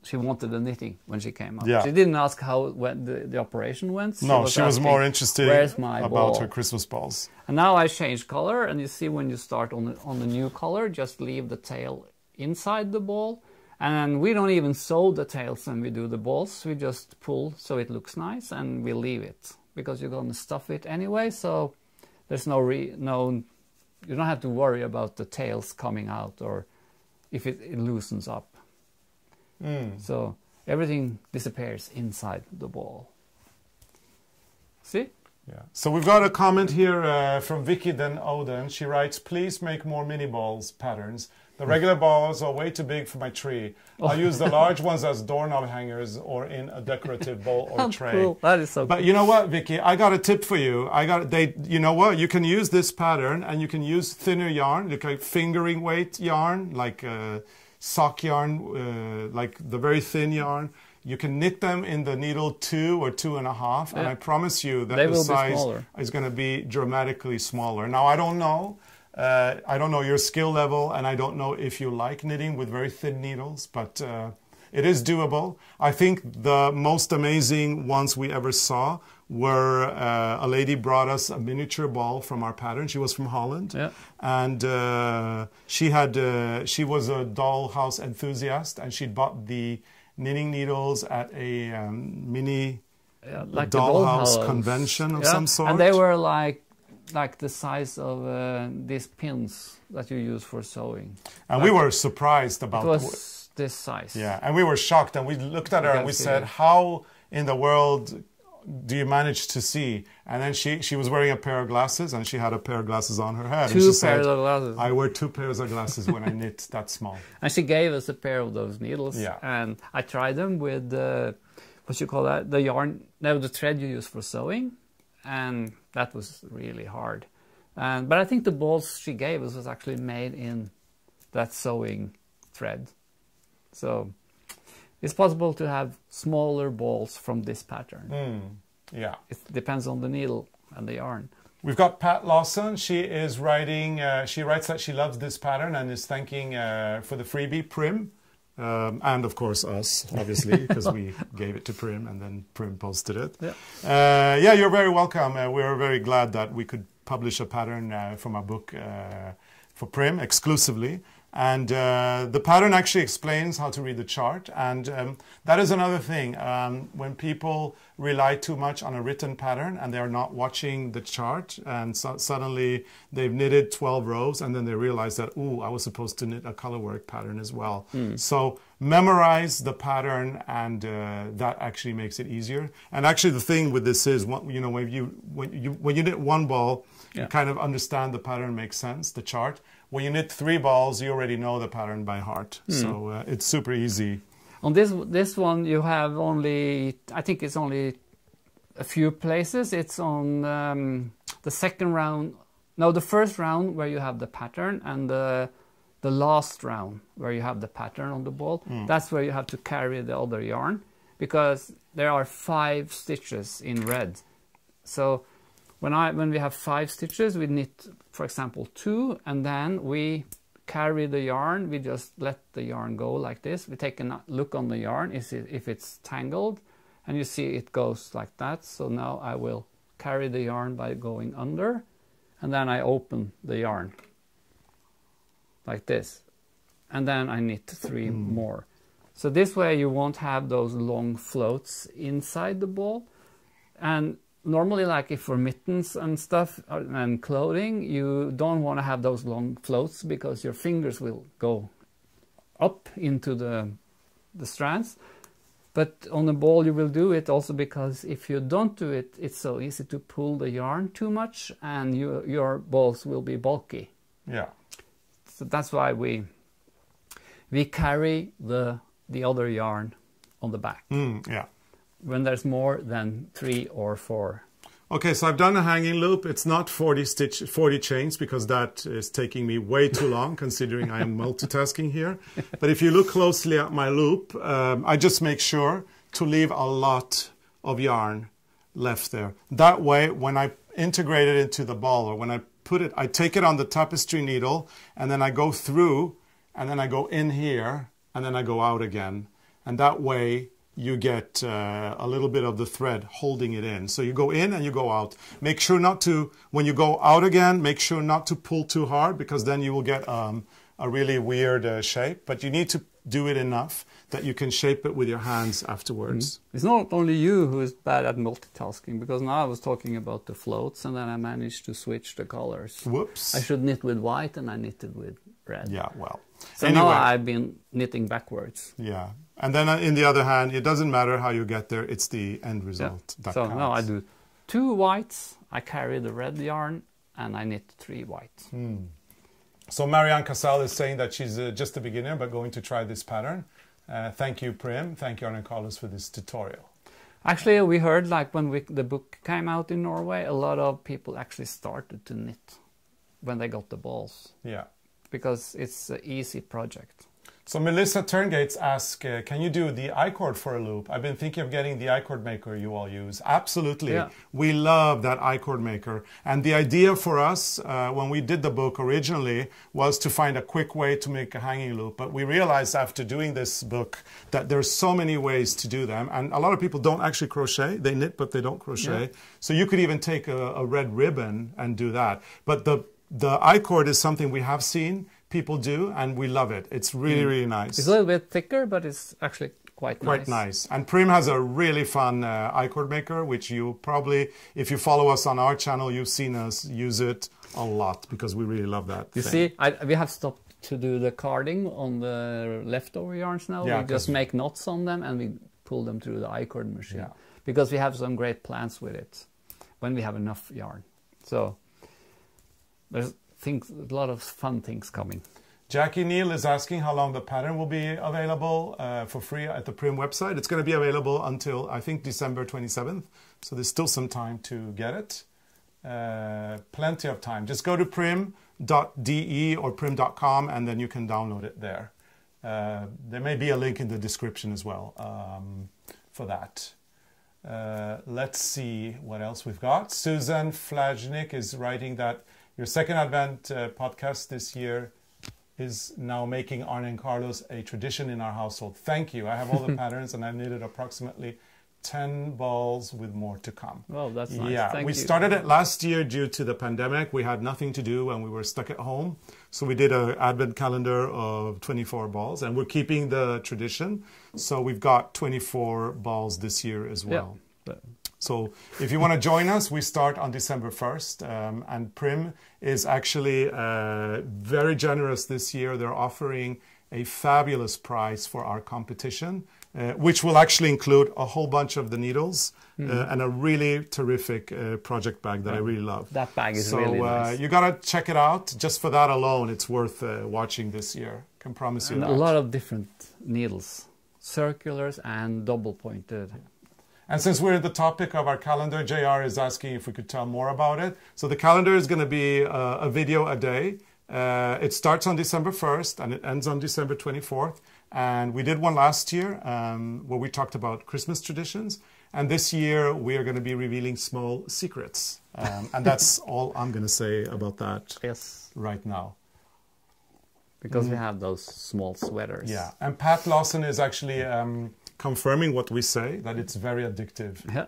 she wanted the knitting when she came up. Yeah. She didn't ask how the operation went. She was more interested about her Christmas balls. And now I changed color, and you see when you start on the new color, just leave the tail inside the ball. And we don't even sew the tails when we do the balls. We just pull so it looks nice, and we leave it because you're going to stuff it anyway. So there's you don't have to worry about the tails coming out or if it loosens up. So everything disappears inside the ball. See? Yeah. So we've got a comment here from Vicky Den Oden. She writes, please make more mini balls patterns. The regular balls are way too big for my tree. I'll use the large ones as doorknob hangers or in a decorative bowl or tray. Cool. That is so cool. But you know what, Vicky? I got a tip for you. You know what? You can use this pattern and you can use thinner yarn, like fingering weight yarn, like sock yarn, like the very thin yarn. You can knit them in the needle 2 or 2.5, and I promise you that the size is going to be dramatically smaller. Now, I don't know. I don't know your skill level, and I don't know if you like knitting with very thin needles, but it is doable. I think the most amazing ones we ever saw were a lady brought us a miniature ball from our pattern. She was from Holland, and she was a dollhouse enthusiast, and she'd bought the knitting needles at a mini like dollhouse convention of some sort. And they were like the size of these pins that you use for sewing. And we were surprised about it. It was this size. Yeah, and we were shocked, and we looked at her and we said, how in the world do you manage to see? And then she was wearing a pair of glasses, and she had a pair of glasses on her head. Two pairs of glasses. I wear 2 pairs of glasses when I knit that small. And she gave us a pair of those needles. Yeah. And I tried them with, what you call that? The yarn, no, the thread you use for sewing. And that was really hard. But I think the balls she gave us was actually made in that sewing thread. So it's possible to have smaller balls from this pattern. Yeah. It depends on the needle and the yarn. We've got Pat Lawson. She is writing, she writes that she loves this pattern and is thanking for the freebie, Prym. And of course us, obviously, because we gave it to Prym and then Prym posted it. Yeah, yeah, you're very welcome. We're very glad that we could publish a pattern from our book for Prym exclusively. And the pattern actually explains how to read the chart. And that is another thing. When people rely too much on a written pattern and they're not watching the chart, and suddenly they've knitted 12 rows and then they realize that, ooh, I was supposed to knit a colorwork pattern as well. So memorize the pattern, and that actually makes it easier. And actually the thing with this is, you know, when you knit one ball, you kind of understand the pattern makes sense, the chart. When you knit 3 balls, you already know the pattern by heart. So it's super easy. On this one, you have only, I think it's only a few places. It's on the second round, no, the first round where you have the pattern, and the last round where you have the pattern on the ball. That's where you have to carry the other yarn, because there are 5 stitches in red. So when we have 5 stitches, we knit, for example, 2, and then we carry the yarn. We just let the yarn go like this. We take a look on the yarn, if it's tangled, and you see it goes like that. So now I will carry the yarn by going under, and then I open the yarn like this, and then I knit 3 more. So this way you won't have those long floats inside the ball. And normally, like if for mittens and stuff and clothing, you don't want to have those long floats because your fingers will go up into the strands. But on the ball you will do it also because if you don't do it, it's so easy to pull the yarn too much and your balls will be bulky. Yeah. So that's why we carry the other yarn on the back. Yeah. When there's more than 3 or 4. Okay, so I've done a hanging loop. It's not 40 chains, because that is taking me way too long considering I'm multitasking here. But if you look closely at my loop, I just make sure to leave a lot of yarn left there. That way, when I integrate it into the ball, or when I put it, I take it on the tapestry needle, and then I go through, and then I go in here, and then I go out again. And that way, you get a little bit of the thread holding it in. So you go in and you go out. Make sure not to, when you go out again, make sure not to pull too hard, because then you will get a really weird shape. But you need to do it enough that you can shape it with your hands afterwards. It's not only you who is bad at multitasking, because now I was talking about the floats and then I managed to switch the colors. Whoops. I should knit with white and I knitted with red. Yeah, well. So anyway, now I've been knitting backwards. Yeah. And then in the other hand, it doesn't matter how you get there, it's the end result that so counts. now I do 2 whites, I carry the red yarn, and I knit 3 whites. So Marianne Casal is saying that she's just a beginner, but going to try this pattern. Thank you, Prym. Thank you, Arne Carlos, for this tutorial. Actually, we heard, like when the book came out in Norway, a lot of people actually started to knit when they got the balls. Yeah. Because it's an easy project. So Melissa Turngates asks, can you do the I-cord for a loop? I've been thinking of getting the I-cord maker you all use. Absolutely. Yeah. We love that I-cord maker. And the idea for us, when we did the book originally, was to find a quick way to make a hanging loop. But we realized after doing this book that there's so many ways to do them. And a lot of people don't actually crochet. They knit, but they don't crochet. Yeah. So you could even take a red ribbon and do that. But the I-cord is something we have seen people do, and we love it. It's really, really nice. It's a little bit thicker, but it's actually quite nice. Quite nice. And Prym has a really fun I-cord maker, which you probably, if you follow us on our channel, you've seen us use it a lot, because we really love that thing. See, we have stopped to do the carding on the leftover yarns now. Yeah, we just make knots on them, and we pull them through the I-cord machine. Yeah. Because we have some great plans with it, when we have enough yarn. So, there's a lot of fun things coming. Jackie Neal is asking how long the pattern will be available for free at the Prym website. It's going to be available until, I think, December 27th. So there's still some time to get it. Plenty of time. Just go to prym.de or prym.com and then you can download it there. There may be a link in the description as well for that. Let's see what else we've got. Susan Flajnik is writing that your second Advent podcast this year is now making Arne and Carlos a tradition in our household. Thank you. I have all the patterns and I've knitted approximately 10 balls with more to come. Well, that's nice. Yeah, Thank you. started it last year due to the pandemic. We had nothing to do and we were stuck at home. So we did an advent calendar of 24 balls and we're keeping the tradition. So we've got 24 balls this year as well. Yeah. So if you want to join us, we start on December 1st. And Prim is actually very generous this year. They're offering a fabulous price for our competition. Which will actually include a whole bunch of the needles and a really terrific project bag that I really love. That bag is really nice. So you got to check it out. Just for that alone, it's worth watching this year. Can promise you and that. A lot of different needles, circulars and double pointed. And since we're at the topic of our calendar, JR is asking if we could tell more about it. So the calendar is going to be a video a day. It starts on December 1st and it ends on December 24th. And we did one last year where we talked about Christmas traditions. And this year we are going to be revealing small secrets. And that's all I'm going to say about that right now. Because we have those small sweaters. Yeah. And Pat Lawson is actually confirming what we say, that it's very addictive. Yeah.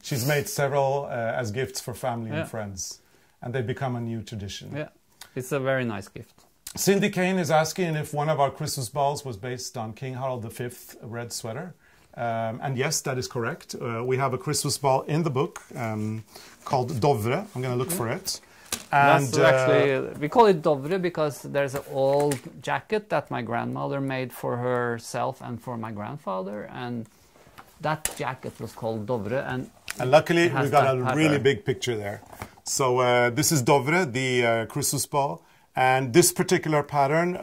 She's made several as gifts for family and friends. And they become a new tradition. Yeah. It's a very nice gift. Cindy Kane is asking if one of our Christmas balls was based on King Harald V's red sweater. And yes, that is correct. We have a Christmas ball in the book called Dovre. I'm going to look for it. And that's actually, we call it Dovre because there's an old jacket that my grandmother made for herself and for my grandfather. And that jacket was called Dovre. And luckily, we've got a really big picture there. So this is Dovre, the Christmas ball. And this particular pattern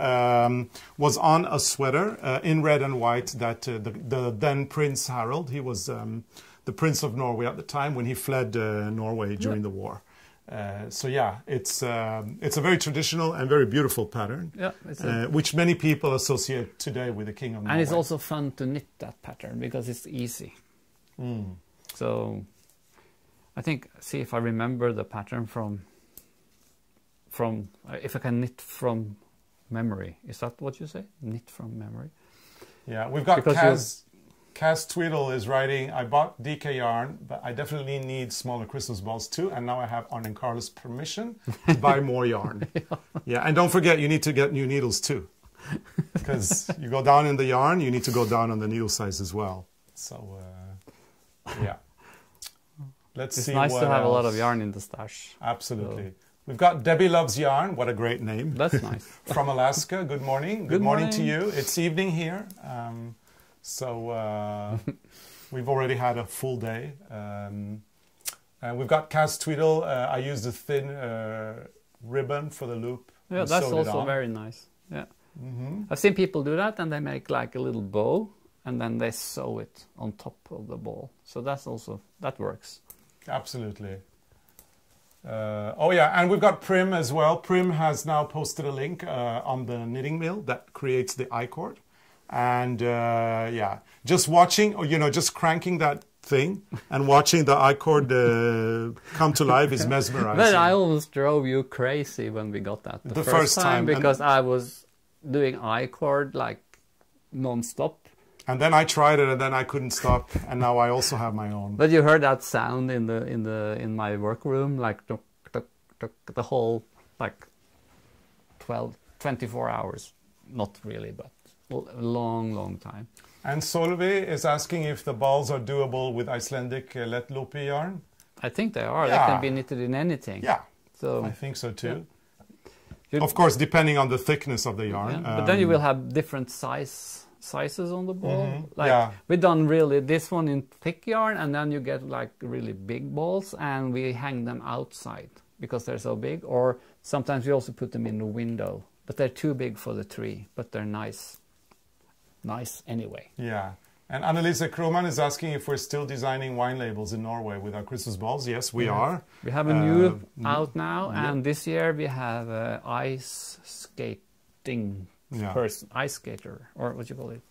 was on a sweater in red and white that the then Prince Harald, he was the Prince of Norway at the time when he fled Norway during the war. So yeah, it's a very traditional and very beautiful pattern, which many people associate today with the King of Norway. And it's also fun to knit that pattern because it's easy. So I think, see if I remember the pattern from if I can knit from memory. Is that what you say? Knit from memory? Yeah, we've got Cass Tweedle is writing, I bought DK yarn, but I definitely need smaller Christmas balls too, and now I have Arne and Carlos' permission to buy more yarn. Yeah, and don't forget, you need to get new needles too. Because you go down in the yarn, you need to go down on the needle size as well. So, yeah. Let's see what It's nice to have a lot of yarn in the stash. Absolutely. So. We've got Debbie Loves Yarn. What a great name. That's nice. From Alaska. Good morning. Good morning to you. It's evening here. So we've already had a full day. And we've got Cass Tweedle. I used a thin ribbon for the loop. Yeah, that's also very nice. Yeah. I've seen people do that and they make like a little bow and then they sew it on top of the ball. So that works. Absolutely. Oh yeah, and we've got Prim as well. Prim has now posted a link on the knitting mill that creates the I-cord. And yeah, just watching, or just cranking that thing and watching the I-cord come to life is mesmerizing. But I almost drove you crazy when we got that the first time because I was doing I-cord like non-stop. And then I tried it, and then I couldn't stop, and now I also have my own. But you heard that sound in my workroom, like tuk, tuk, tuk, the whole like 24 hours. Not really, but a long time. And Solveig is asking if the balls are doable with Icelandic let loopy yarn. I think they are. Yeah. They can be knitted in anything. Yeah, so I think so too. Yeah. Of course, depending on the thickness of the yarn. Yeah. But then you will have different sizes on the ball. We done really this one in thick yarn, and then you get like really big balls, and we hang them outside because they're so big. Or sometimes we also put them in the window, but they're too big for the tree. But they're nice anyway. Yeah. And Annelise Kroman is asking if we're still designing wine labels in Norway with our Christmas balls. Yes, we are. We have a new out now, and this year we have ice skating person, ice skater, or what you call it.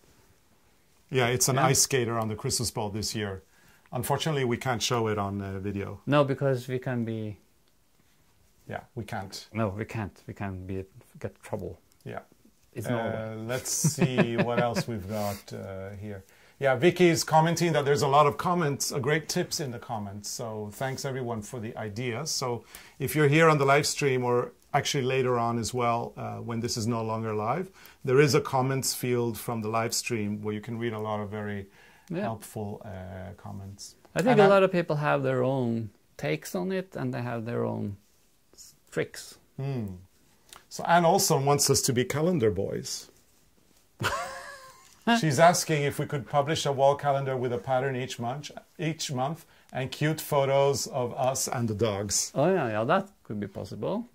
Yeah, it's an ice skater on the Christmas ball this year. Unfortunately, we can't show it on video. No, because we can be... Yeah, we can't. No, we can't. We can get trouble. Yeah. It's Norway. Let's see what else we've got here. Yeah, Vicky's commenting that there's a lot of comments, great tips in the comments. So thanks everyone for the ideas. So if you're here on the live stream, or actually later on as well, when this is no longer live, there is a comments field from the live stream where you can read a lot of very helpful comments. I think a lot of people have their own takes on it, and they have their own tricks. So Anne also wants us to be calendar boys. She's asking if we could publish a wall calendar with a pattern each month and cute photos of us and the dogs. Oh yeah, that could be possible.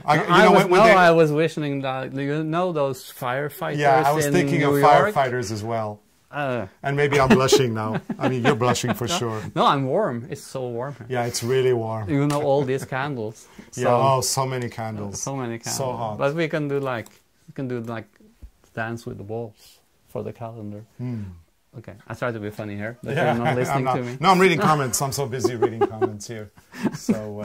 I was wishing that, you know, those firefighters. Yeah, I was thinking of firefighters as well. And maybe I'm blushing now. I mean, you're blushing for sure. No, I'm warm. It's so warm here. Yeah, it's really warm. You know, all these candles. So, yeah, oh, so many candles. So many candles. So hot. But we can do like dance with the balls for the calendar. Okay, I try to be funny here, but you're not listening to me. No, I'm reading comments. I'm so busy reading comments here. So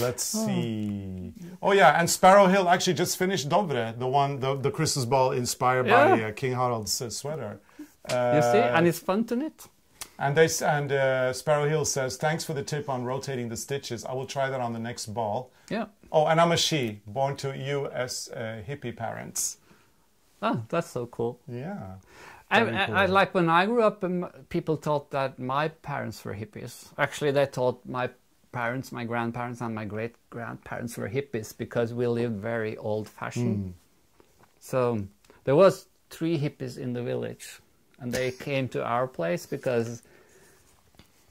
let's see. Oh yeah, and Sparrow Hill actually just finished Dovre, the Christmas ball inspired by King Harald's sweater. You see, and it's fun to knit. And Sparrow Hill says, thanks for the tip on rotating the stitches. I will try that on the next ball. Yeah. Oh, and I'm a she, born to U.S. hippie parents. Oh, that's so cool. Yeah. I like when I grew up, people thought that my parents were hippies. Actually, they thought my parents, my grandparents, and my great-grandparents were hippies because we lived very old-fashioned. So there was 3 hippies in the village, and they came to our place because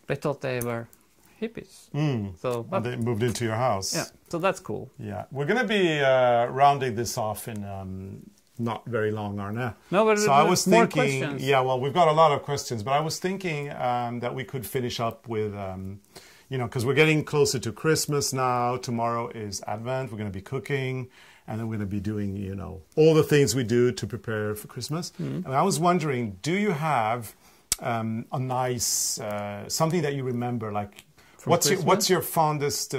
they thought they were hippies. So and they moved into your house. Yeah, so that's cool. Yeah, we're going to be rounding this off in not very long, Arne. No, but so I was more thinking, questions. Yeah, well, we've got a lot of questions, but I was thinking that we could finish up with, you know, because we're getting closer to Christmas now. Tomorrow is Advent. We're going to be cooking, and then we're going to be doing, you know, all the things we do to prepare for Christmas. And I was wondering, do you have a nice something that you remember, like what's your fondest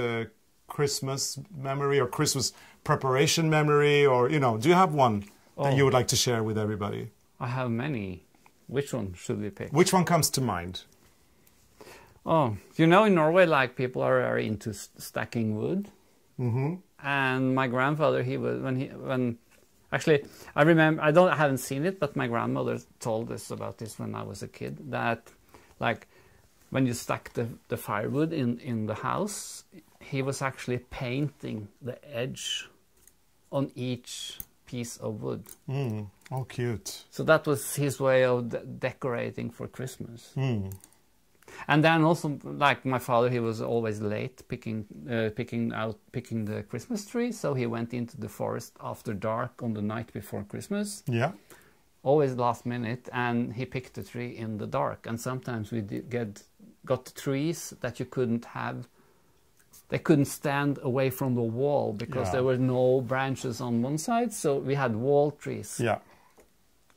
Christmas memory or Christmas preparation memory, or, you know, do you have one that you would like to share with everybody? I have many. Which one should we pick? Which one comes to mind? Oh, you know, in Norway, like, people are very into stacking wood. And my grandfather, he was actually, I remember, I haven't seen it, but my grandmother told us about this when I was a kid, that like when you stack the firewood in the house, he was actually painting the edge on each piece of wood. Oh, cute. So that was his way of decorating for Christmas. And then also, like, my father, he was always late picking the Christmas tree, so he went into the forest after dark on the night before Christmas. Yeah. Always last minute, and he picked the tree in the dark. And sometimes we got trees that you couldn't have. They couldn't stand away from the wall because there were no branches on one side, so we had wall trees. Yeah.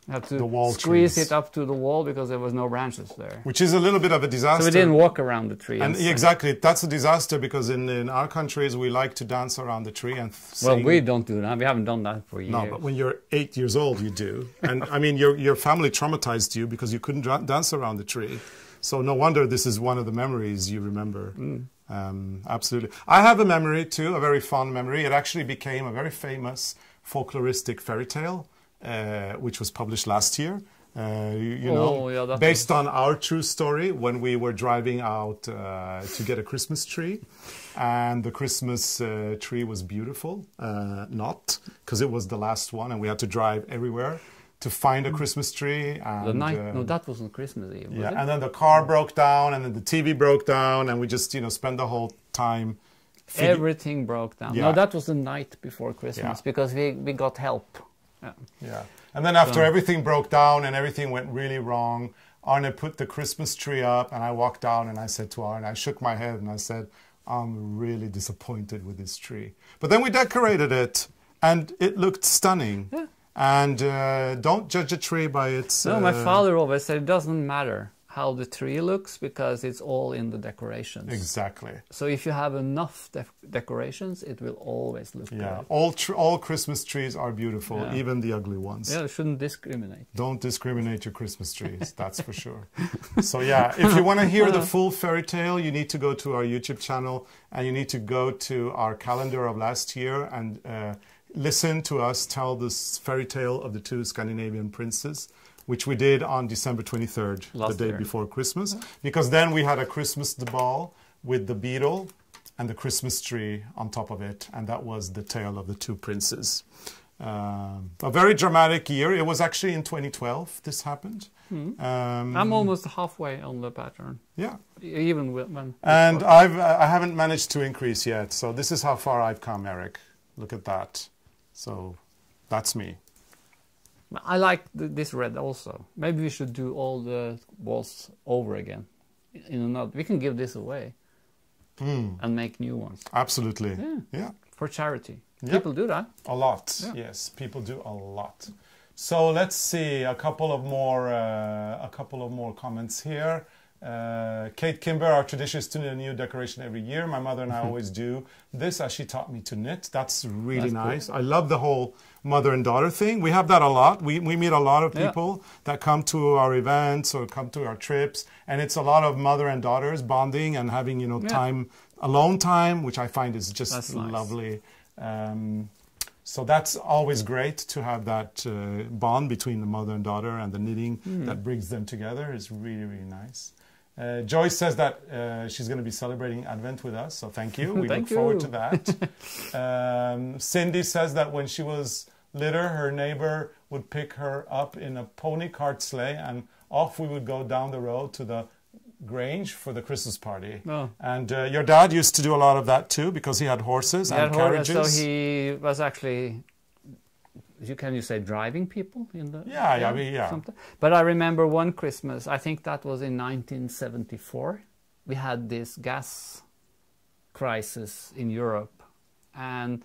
You had to squeeze it up to the wall because there was no branches there. Which is a little bit of a disaster. So we didn't walk around the tree. And exactly, that's a disaster because in our countries we like to dance around the tree and sing. Well, we don't do that. We haven't done that for years. No, but when you're 8 years old, you do. And I mean, your family traumatized you because you couldn't dance around the tree. So no wonder this is one of the memories you remember. Absolutely. I have a memory too, a very fond memory. It actually became a very famous folkloristic fairy tale, which was published last year. Based on our true story when we were driving out to get a Christmas tree. And the Christmas tree was beautiful, not, because it was the last one and we had to drive everywhere to find a Christmas tree. And, the night, no, that wasn't Christmas Eve, was it? And then the car broke down and then the TV broke down and we just, spent the whole time... Everything broke down. No, that was the night before Christmas because we got help. Yeah. And then after everything broke down and everything went really wrong, Arne put the Christmas tree up and I walked down and I said to Arne, I shook my head and I said, I'm really disappointed with this tree. But then we decorated it and it looked stunning. Yeah. And don't judge a tree by its... No, my father always said it doesn't matter how the tree looks because it's all in the decorations. Exactly. So if you have enough decorations, it will always look good. All Christmas trees are beautiful, even the ugly ones. Yeah, you shouldn't discriminate. Don't discriminate your Christmas trees, that's for sure. So yeah, if you want to hear the full fairy tale, you need to go to our YouTube channel and you need to go to our calendar of last year and listen to us tell this fairy tale of the two Scandinavian princes, which we did on December 23rd, the day before Christmas. Because then we had a Christmas ball with the beetle and the Christmas tree on top of it. And that was the tale of the two princes. A very dramatic year. It was actually in 2012 this happened. I'm almost halfway on the pattern. Yeah. Even when... And I haven't managed to increase yet. So this is how far I've come, Eric. Look at that. So that's me. I like this red also. Maybe we should do all the balls over again. We can give this away and make new ones. Absolutely. Yeah. For charity. People do that. A lot. Yeah. Yes, people do a lot. So let's see a couple of more comments here. Kate Kimber, our tradition is to knit a new decoration every year. My mother and I always do this as she taught me to knit. That's really nice. Cool. I love the whole mother and daughter thing. We have that a lot. We meet a lot of people that come to our events or come to our trips, and it's a lot of mother and daughters bonding and having, you know, time, alone time, which I find is just lovely. So that's always great to have that bond between the mother and daughter, and the knitting that brings them together is really, really nice. Joyce says that she's going to be celebrating Advent with us, so thank you. We look forward to that. Cindy says that when she was littler, her neighbor would pick her up in a pony cart sleigh, and off we would go down the road to the Grange for the Christmas party. And your dad used to do a lot of that too, because he had horses and carriages. So he was actually... Can you say driving people in the something? But I remember one Christmas, I think that was in 1974. We had this gas crisis in Europe, and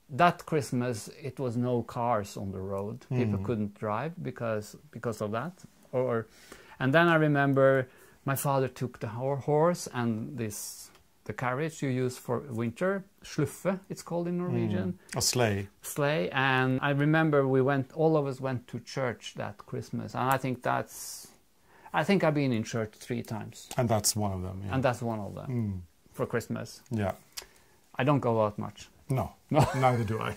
that Christmas it was no cars on the road. People couldn't drive because of that. And then I remember my father took the horse and the carriage you use for winter, sluffe, it's called in Norwegian. A sleigh. Sleigh, and I remember all of us went to church that Christmas, and I think I've been in church 3 times. And that's one of them. Yeah. And that's one of them for Christmas. Yeah. I don't go out much. No, neither do I.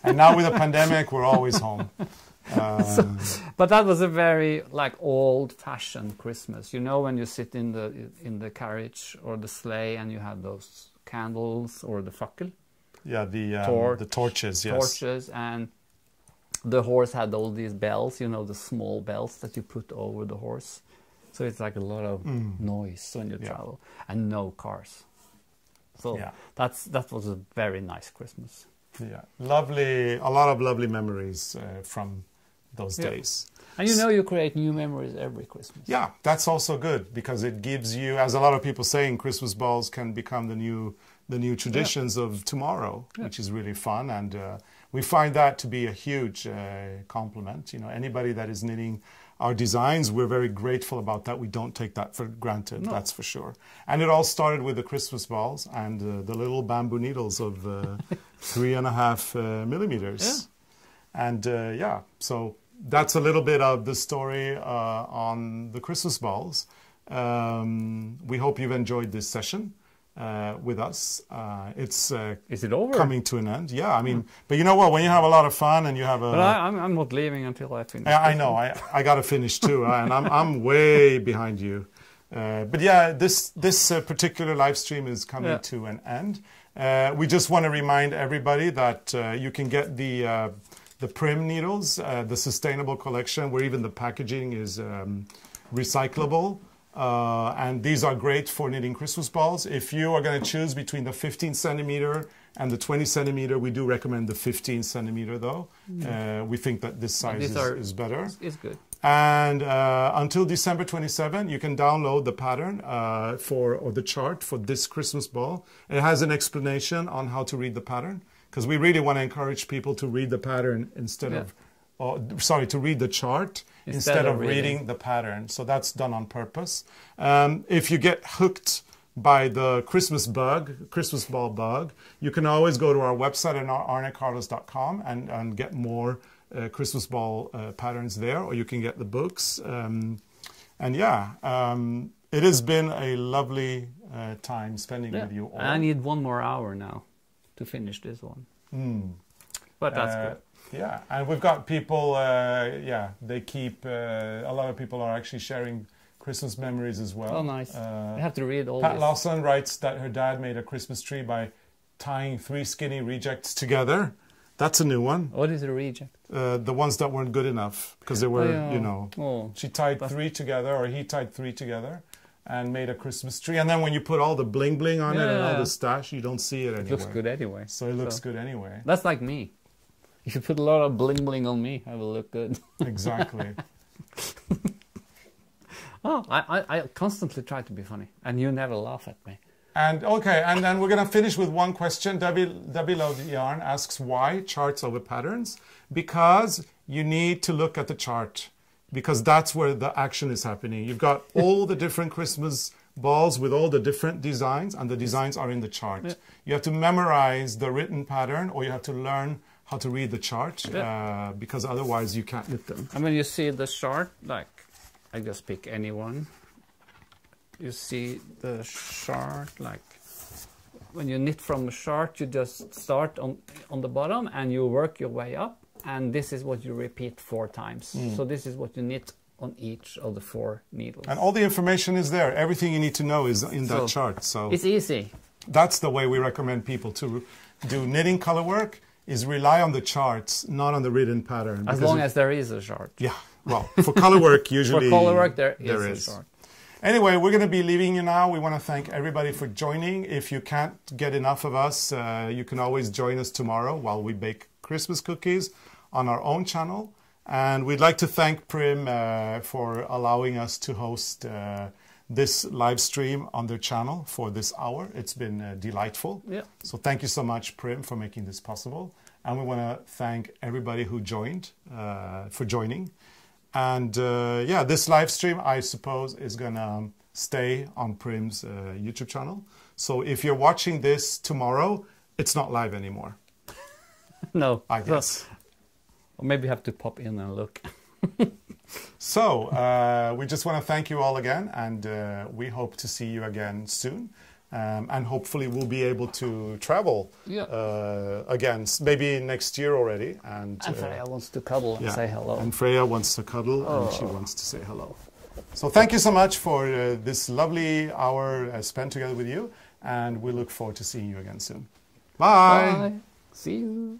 And now with the pandemic, we're always home. But that was a very old-fashioned Christmas. You know, when you sit in the carriage or the sleigh and you have those candles or the fackel. Yeah, the torches. Yes. Torches, and the horse had all these bells. You know, the small bells that you put over the horse. So it's like a lot of noise when you travel, and no cars. So that was a very nice Christmas. Yeah, lovely. A lot of lovely memories from those days. And you create new memories every Christmas. Yeah, that's also good, because it gives you, as a lot of people saying, Christmas balls can become the new traditions of tomorrow, which is really fun, and we find that to be a huge compliment. You know, anybody that is knitting our designs, we're very grateful about that. We don't take that for granted, that's for sure. And it all started with the Christmas balls and the little bamboo needles of 3.5 millimeters. Yeah. And so that's a little bit of the story on the Christmas balls. We hope you've enjoyed this session with us. Is it over? Coming to an end. Yeah, I mean, but you know what? When you have a lot of fun and you have a... But I'm not leaving until I finish. I know. I got to finish too, and I'm way behind you. But yeah, this particular live stream is coming to an end. We just want to remind everybody that you can get the Prim Needles, the sustainable collection, where even the packaging is recyclable. And these are great for knitting Christmas balls. If you are going to choose between the 15 centimeter and the 20 centimeter, we do recommend the 15 centimeter though. We think that this size is better. It's good. And until December 27, you can download the pattern or the chart for this Christmas ball. It has an explanation on how to read the pattern, because we really want to encourage people to read the pattern instead of or sorry, to read the chart instead of reading the pattern. So that's done on purpose. If you get hooked by the Christmas ball bug, you can always go to our website at arnecarlos.com and get more Christmas ball patterns there, or you can get the books. And yeah, it has been a lovely time spending with you all. I need 1 more hour now to finish this one. But that's good. Yeah, and we've got people, they keep, a lot of people are actually sharing Christmas memories as well. Oh, nice. I have to read all Pat this. Lawson writes that her dad made a Christmas tree by tying 3 skinny rejects together. That's a new one. What is a reject? The ones that weren't good enough, because they were, you know, she tied 3 together, or he tied 3 together and made a Christmas tree. And then when you put all the bling bling on it and all the stash, you don't see it anyway. It looks good anyway. So it looks good anyway. That's like me. If you put a lot of bling bling on me, I will look good. Exactly. Oh, I constantly try to be funny, and you never laugh at me. And okay, and then we're going to finish with one question. Debbie Love Yarn asks, why charts over patterns? Because you need to look at the chart, because that's where the action is happening. You've got all the different Christmas balls with all the different designs, and the designs are in the chart. Yeah. You have to memorize the written pattern, or you have to learn how to read the chart, because otherwise you can't knit them. And when you see the chart, like, I just pick any one. You see the chart, like, when you knit from a chart, you just start on the bottom and you work your way up, and this is what you repeat 4 times. So this is what you knit on each of the 4 needles. And all the information is there. Everything you need to know is in that chart. So it's easy. That's the way we recommend people to do knitting color work, is rely on the charts, not on the written pattern. As long as there is a chart. Yeah. Well, for color work, usually for color work, there is a chart. Anyway, we're going to be leaving you now. We want to thank everybody for joining. If you can't get enough of us, you can always join us tomorrow while we bake Christmas cookies on our own channel. And we'd like to thank Prim for allowing us to host this live stream on their channel for this hour. It's been delightful. Yeah. So thank you so much, Prim, for making this possible. And we want to thank everybody who joined for joining. And yeah, this live stream, I suppose, is going to stay on Prim's YouTube channel. So if you're watching this tomorrow, it's not live anymore. No. I guess. Or maybe you have to pop in and look. So we just want to thank you all again, and we hope to see you again soon. And hopefully we'll be able to travel again, maybe next year already. And Freya wants to cuddle and say hello. And Freya wants to cuddle and she wants to say hello. So thank you so much for this lovely hour spent together with you. And we look forward to seeing you again soon. Bye. Bye. See you.